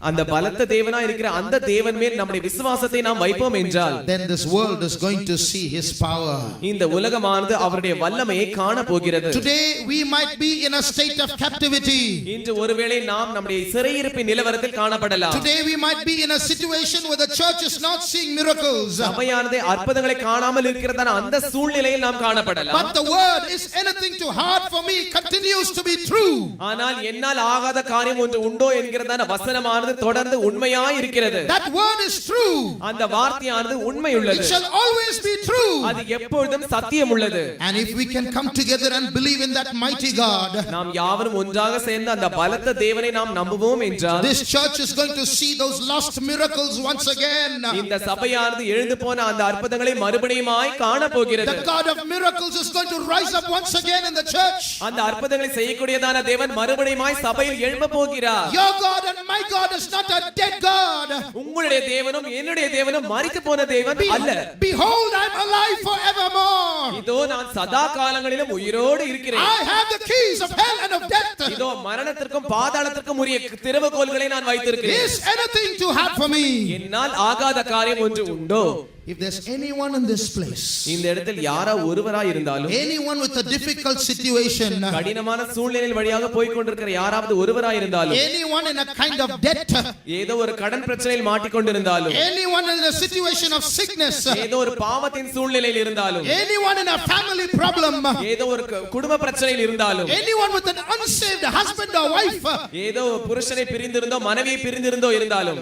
அந்த பலத்த தேவனாய் இருக்கிற அந்த தேவன் மேல் நம்முடைய விசுவாசத்தை நாம் வைப்போம் என்றால் then this world is going to see his power. இந்த உலகமானது அவருடைய வல்லமையை காண போகிறது. Today we might be in a state of captivity. இன்று ஒருவேளை நாம் நம்முடைய சிறையிருப்பின் நிலவரத்தில் காணப்படலாம். Today we might be in a situation where the church is not seeing miracles. சபையானது அற்புதங்களை காணாமல் இருக்கிறதான அந்த சூழ்நிலையில் நாம் காணப்படலாம். But the word is anything too hard for me continues to be true. ஆனால் என்னால் ஆகாத காரியம் ஒன்று உண்டோ என்கிறதான வசனமானது தொடர்ந்து உண்மையாய் இருக்கிறது. That word is true. அந்த வார்த்தையானது உண்மை உள்ளது. It shall always be true. அது எப்பொழுதும் சத்தியம் உள்ளது. And if we can come together and believe in that mighty God, நாம் யாவரும் ஒன்றாக சேர்ந்து அந்த பலத்த தேவனை நாம் நம்புவோம் என்றால் this church is going to see those lost miracles once again. இந்த சபையானது எழுந்து போன அந்த அற்புதங்களை மறுபடியுமாய் காண போகிறது. The God of miracles is going to rise up once again in the church. அந்த அற்புதங்களை செய்யக்கூடியதான தேவன் மறுபடியுமாய் சபையில் எழும்ப போகிறார். Your God and my God is not a dead God. உங்களுடைய தேவனும் என்னுடைய தேவனும் மரித்து போன தேவன் அல்ல. Behold, I am alive forevermore. இதோ நான் சதா காலங்களிலும் உயிரோடு இருக்கிறேன். I have the keys of hell and of death. இதோ மரணத்திற்கும் பாதாளத்திற்கும் உரிய திறவுகோல்களை நான் வைத்திருக்கிறேன். Is anything too hard for me? என்னால் ஆகாத காரியம் ஒன்று உண்டோ? If there's anyone in this place, இந்த இடத்தில் யாரா ஒருவராய் இருந்தாலும், anyone with a difficult situation, கடினமான சூழ்நிலையில் வழியாக போய் கொண்டிருக்கிற யாராவது ஒருவராய் இருந்தாலும், anyone in a kind of debt, ஏதோ ஒரு கடன் பிரச்சனையில் மாட்டிக்கொண்டிருந்தாலும், anyone in a situation of sickness, ஏதோ ஒரு பாவத்தின் சூழ்நிலையில் இருந்தாலும், anyone in a family problem, ஏதோ ஒரு குடும்ப பிரச்சனையில் இருந்தாலும், anyone with an unsaved husband or wife, ஏதோ புருஷனை பிரிந்திருந்தோ மனைவியை பிரிந்திருந்தோ இருந்தாலும்,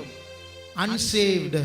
unsaved,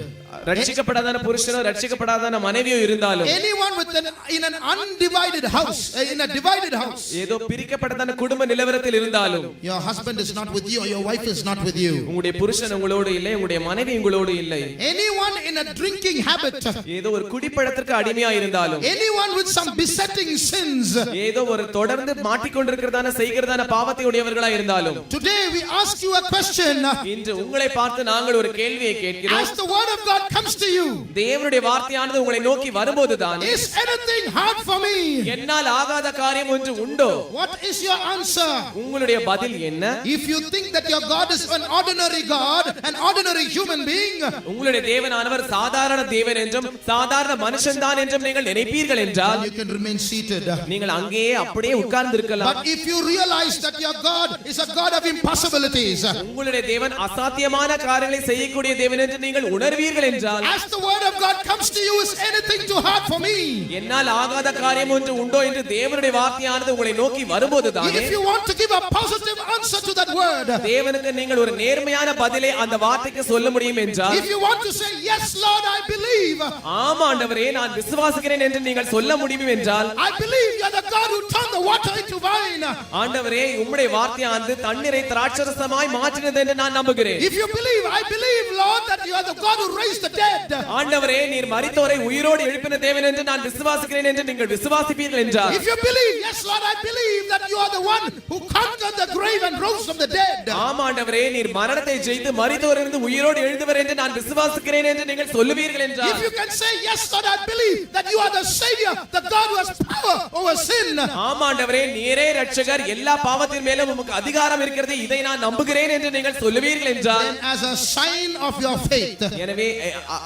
ரட்சிக்கப்படாதான புருஷனோ ரட்சிக்கப்படாதான மனைவியோ இருந்தாலும், anyone with in an undivided house, in a divided house, ஏதோ பிரிக்கப்பட்டதான குடும்ப நிலவரத்தில் இருந்தாலும், your husband is not with you or your wife is not with you, உங்களுடைய புருஷன் உங்களோடு இல்லை, உங்களுடைய மனைவி உங்களோடு இல்லை, anyone in a drinking habit, ஏதோ ஒரு குடிப்பழத்திற்கு அடிமையா இருந்தாலும், anyone with some besetting sins, ஏதோ ஒரு தொடர்ந்து மாட்டிக்கொண்டிருக்கிறதான செய்கிறதான பாவத்தை உடையவர்களா இருந்தாலும், today we ask you a question. இன்று உங்களை பார்த்து நாங்கள் ஒரு கேள்வியை கேட்கிறோம். As the word of God comes to you, தேவனுடைய வார்த்தையானது உங்களை நோக்கி வரும்போதுதான், is anything hard for me? என்னால் ஆகாத காரியம் ஒன்று உண்டோ? What is your answer? உங்களுடைய பதில் என்ன? If you think that your God is an ordinary God, an ordinary human being, உங்களுடைய தேவனானவர் சாதாரண தேவன் என்றும் சாதாரண மனுஷன்தான் என்றும் நீங்கள் நினைப்பீர்கள் என்றால், you can remain seated. நீங்கள் அங்கேயே அப்படியே உட்கார்ந்து இருக்கலாம். But if you realize that your God is a God of impossibilities, உங்களுடைய தேவன் அசாத்தியமான காரியங்களை செய்யக்கூடிய தேவன் என்று நீங்கள் உணர்வீர்கள் என்றால், as the word of God comes to you, is anything too hard for me? என்னால் ஆகாத காரியம் ஒன்று உண்டோ என்று தேவனுடைய வார்த்தையானது உங்களை நோக்கி வரும்போதுதான், If you want to give a positive answer to that word, தேவனுக்கு நீங்கள் ஒரு நேர்மையான பதிலை அந்த வார்த்தைக்கு சொல்ல முடியும் என்றால், if you want to say yes Lord I believe, ஆமா ஆண்டவரே நான் விசுவாசிக்கிறேன் என்று நீங்கள் சொல்ல முடியும் என்றால், I believe you are the God who turned the water into wine, ஆண்டவரே உம்முடைய வார்த்தையானது தண்ணீரை திராட்சரசமாய் மாற்றினது என்று நான் நம்புகிறேன். if you believe, I believe Lord that you are the God who raised the dead, ஆண்டவரே நீர் மரித்தோரை உயிரோடு எழுப்பின தேவன் என்று நான் விசுவாசிக்கிறேன் என்று நீங்கள் விசுவாசிப்பீர்கள் என்றால், if you believe, yes Lord I believe that you are the one who conquered the grave and rose from the dead, ஆமா ஆண்டவரே நீர் மரணத்தை ஜெயித்து மரித்தோரிலிருந்து உயிரோடு எழுந்தவர் என்று நான் விசுவாசிக்கிறேன் என்று நீங்கள் சொல்லுவீர்கள் என்றால், if you can say yes Lord I believe that you are the savior, the God who has power over sin, ஆமா ஆண்டவரே நீரே இரட்சகர், எல்லா பாவத்தின் மேலும் உமக்கு அதிகாரம் இருக்கிறது, இதை நான் நம்புகிறேன் என்று நீங்கள் சொல்லுவீர்கள் என்றால், then as a sign of your faith, எனவே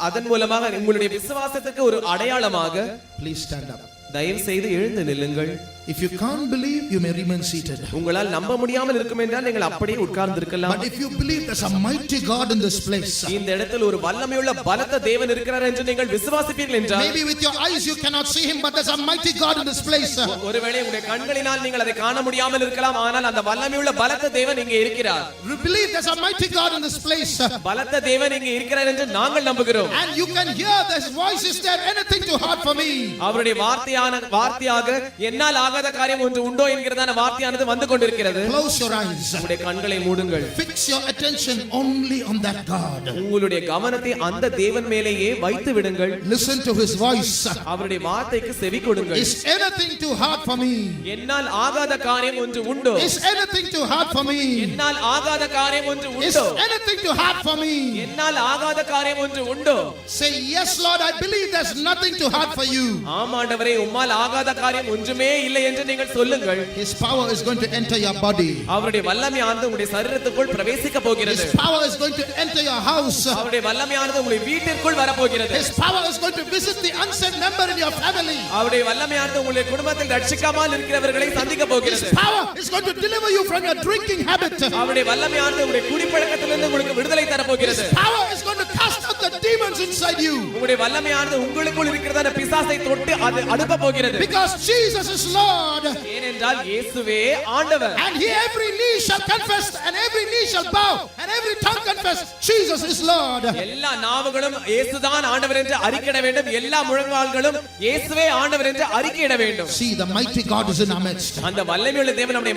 அதன் மூலமாக உங்களுடைய விசுவாசத்துக்கு ஒரு அடையாளமாக please stand up. தயவு செய்து எழுந்து நில்லுங்கள். If you can't believe, you may remain seated. உங்களால் நம்ப முடியாமல் இருக்கும் என்றால் நீங்கள் அப்படியே உட்கார்ந்து இருக்கலாம். But if you believe there's a mighty God in this place, இந்த இடத்தில் ஒரு வல்லமையுள்ள பலத்த தேவன் இருக்கிறார் என்று நீங்கள் விசுவாசிப்பீர்கள் என்றால், maybe with your eyes you cannot see him, but there's a mighty God in this place. ஒருவேளை உங்களுடைய கண்களினால் நீங்கள் அதை காண முடியாமல் இருக்கலாம், ஆனால் அந்த வல்லமையுள்ள பலத்த தேவன் இங்கே இருக்கிறார். You believe there's a mighty God in this place, பலத்த தேவன் இங்கே இருக்கிறார் என்று நாங்கள் நம்புகிறோம். and you can hear this voice. Is there anything too hard for me? அவருடைய வார்த்தையாக என்னால் ஆகாத காரியம் ஒன்று உண்டோ என்கிறதான வார்த்தையானது வந்து கொண்டிருக்கிறது. Close your eyes. உங்களுடைய கண்களை மூடுங்கள். Fix your attention only on that God. உங்களுடைய கவனத்தை அந்த தேவன் மேலேயே வைத்து விடுங்கள். Listen to his voice. அவருடைய வார்த்தைக்கு செவி கொடுங்கள். Is anything too hard for me? என்னால் ஆகாத காரியம் ஒன்று உண்டோ? Is anything too hard for me? என்னால் ஆகாத காரியம் ஒன்று Is உண்டோ? anything too hard for me? என்னால் ஆகாத காரியம் ஒன்று உண்டோ? Say yes, Lord, I believe there's nothing too hard for you. ஆமாண்டவரே, உம்மால் ஆகாத காரியம் ஒன்றுமே இல்லை என்று நீங்கள் சொல்லுங்கள். His power is going to enter your body. அவருடைய வல்லமையானது உங்களுடைய சரீரத்துக்குள் பிரவேசிக்க போகிறது. His power is going to enter your house. அவருடைய வல்லமையானது உங்களுடைய வீட்டிற்குள் வர போகிறது. His power is going to visit the unsaved member in your family. அவருடைய வல்லமையானது உங்களுடைய குடும்பத்தில் ரட்சிக்காமல் இருக்கிறவர்களை சந்திக்க His போகிறது. power is going to deliver you from your drinking habit. அவருடைய வல்லமையானது உங்களுடைய குடிப்பழக்கத்திலிருந்து உங்களுக்கு விடுதலை தர போகிறது. His power is going to cast out the demons inside you. உங்களுடைய வல்லமையானது உங்களுக்குள் இருக்கிறதான பிசாசை தொட்டு அது அனுப்ப போகிறது. Because Jesus is Lord. ஏனென்றால் இயேசுவே ஆண்டவர். And every knee shall confess and every knee shall bow and every tongue confess Jesus is Lord. எல்லா நாவுகளும் இயேசுதான் ஆண்டவர் என்று அறிக்கையிட வேண்டும். எல்லா முழங்கால்களும் இயேசுவே ஆண்டவர் என்று அறிக்கையிட வேண்டும். See, the mighty God is in our midst. அந்த வல்லமையுள்ள தேவன் நம்முடைய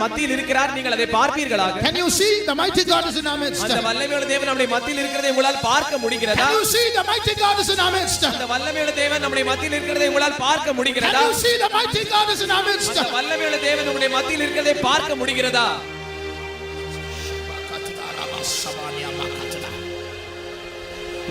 மத்தியில் இருக்கிறார். நீங்கள் அதை பார்ப்பீர்களாக. Can you see the mighty God is in our midst? அந்த வல்லமையுள்ள தேவன் நம்முடைய மத்தியில் இருக்கிறதை உங்களால் பார்க்க முடிகிறதா? Can you see the mighty God is in our midst? அந்த வல்லமையுள்ள தேவன் நம்முடைய மத்தியில் இருக்கிறதை உங்களால் பார்க்க முடிகிறதா? Can you see the mighty God is in our midst? அந்த வல்லமையுள்ள தேவன் நம்முடைய மத்தியில் இருக்கிறதை பார்க்க முடிகிறதா?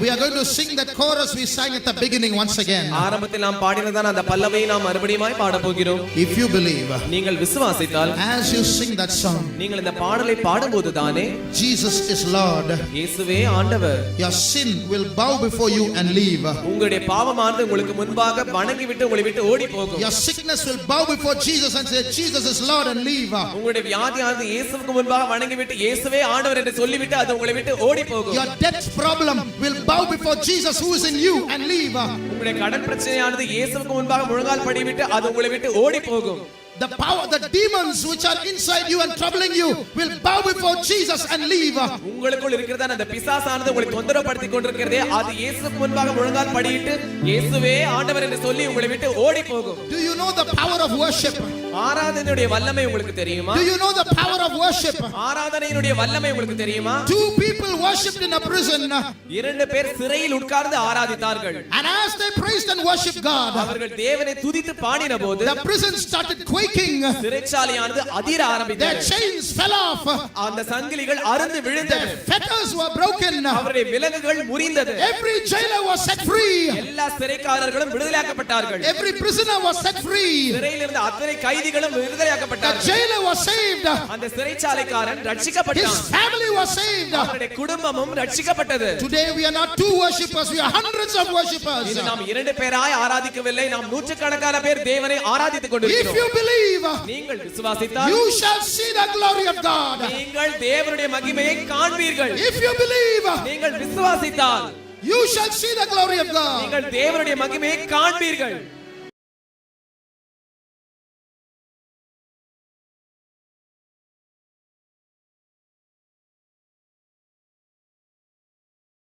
We are going to sing that chorus we sang at the beginning once again. ஆரம்பத்தில் நாம் பாடினதான அந்த பல்லவியை நாம் மறுபடியும் பாட போகிறோம். If you believe, நீங்கள் விசுவாசித்தால், as you sing that song, நீங்கள் இந்த பாடலை பாடும்போது தானே Jesus is Lord, இயேசுவே ஆண்டவர், your sin will bow before you and leave. உங்களுடைய பாவமானது உங்களுக்கு முன்பாக வணங்கி விட்டு உங்களை விட்டு ஓடி போகும். Your sickness will bow before Jesus and say Jesus is Lord and leave. உங்களுடைய வியாதியானது இயேசுவுக்கு முன்பாக வணங்கி விட்டு இயேசுவே ஆண்டவர் என்று சொல்லிவிட்டு அது உங்களை விட்டு ஓடி போகும். Your debt problem will bow before Jesus who is in you and leave. உங்களுடைய கடன் பிரச்சனையானது இயேசுவுக்கு முன்பாக முழங்கால் படிவிட்டு அது உங்களை விட்டு ஓடி போகும். The power, the demons which are inside you and troubling you will bow before Jesus and leave. உங்களுக்குள் இருக்கிறதான அந்த பிசாசானது உங்களை தொந்தரவுப்படுத்தி கொண்டிருக்கிறதே அது இயேசுவுக்கு முன்பாக முழங்கால் படியிட்டு இயேசுவே ஆண்டவர் என்று சொல்லி உங்களை விட்டு ஓடி போகும். Do you know the power of worship? ஆராதனையுடைய வல்லமை உங்களுக்கு தெரியுமா? Do you know the power of worship? ஆராதனையினுடைய வல்லமை உங்களுக்கு தெரியுமா? Two people worshipped in a prison. இரண்டு பேர் சிறையில் உட்கார்ந்து ஆராதித்தார்கள். And as they praised and worshiped God, அவர்கள் தேவனை துதித்து பாடினபோது the prison started quaking. சிறைச்சாலையானது அதிர ஆரம்பித்தது. Their chains fell off. அந்த சங்கிலிகள் அறுந்து விழுந்தது. Their fetters were broken. அவருடைய விலங்குகள் முறிந்தது. Every jailer was set free. எல்லா சிறைக்காரர்களும் விடுதலையாக்கப்பட்டார்கள். Every prisoner was set free. சிறையில் இருந்த அத்தனை கைதிகளும் The விடுதலையாக்கப்பட்டார்கள். jailer was saved. அந்த சிறைச்சாலைக்காரன் ரட்சிக்கப்பட்டான். His family was saved. அவருடைய குடும்பமும் ரட்சிக்கப்பட்டது. Today we are not two worshippers, we are hundreds of worshippers. இன்று நாம் இரண்டு பேராய் ஆராதிக்கவில்லை, நாம் நூற்றுக்கணக்கான பேர் தேவனை ஆராதித்துக் If கொண்டிருக்கிறோம். you believe, நீங்கள் விசுவாசித்தால் you shall see the glory of God. நீங்கள் தேவனுடைய மகிமையை காண்பீர்கள். If you believe, நீங்கள் விசுவாசித்தால் you shall see the glory of God. நீங்கள் தேவனுடைய மகிமையை காண்பீர்கள்.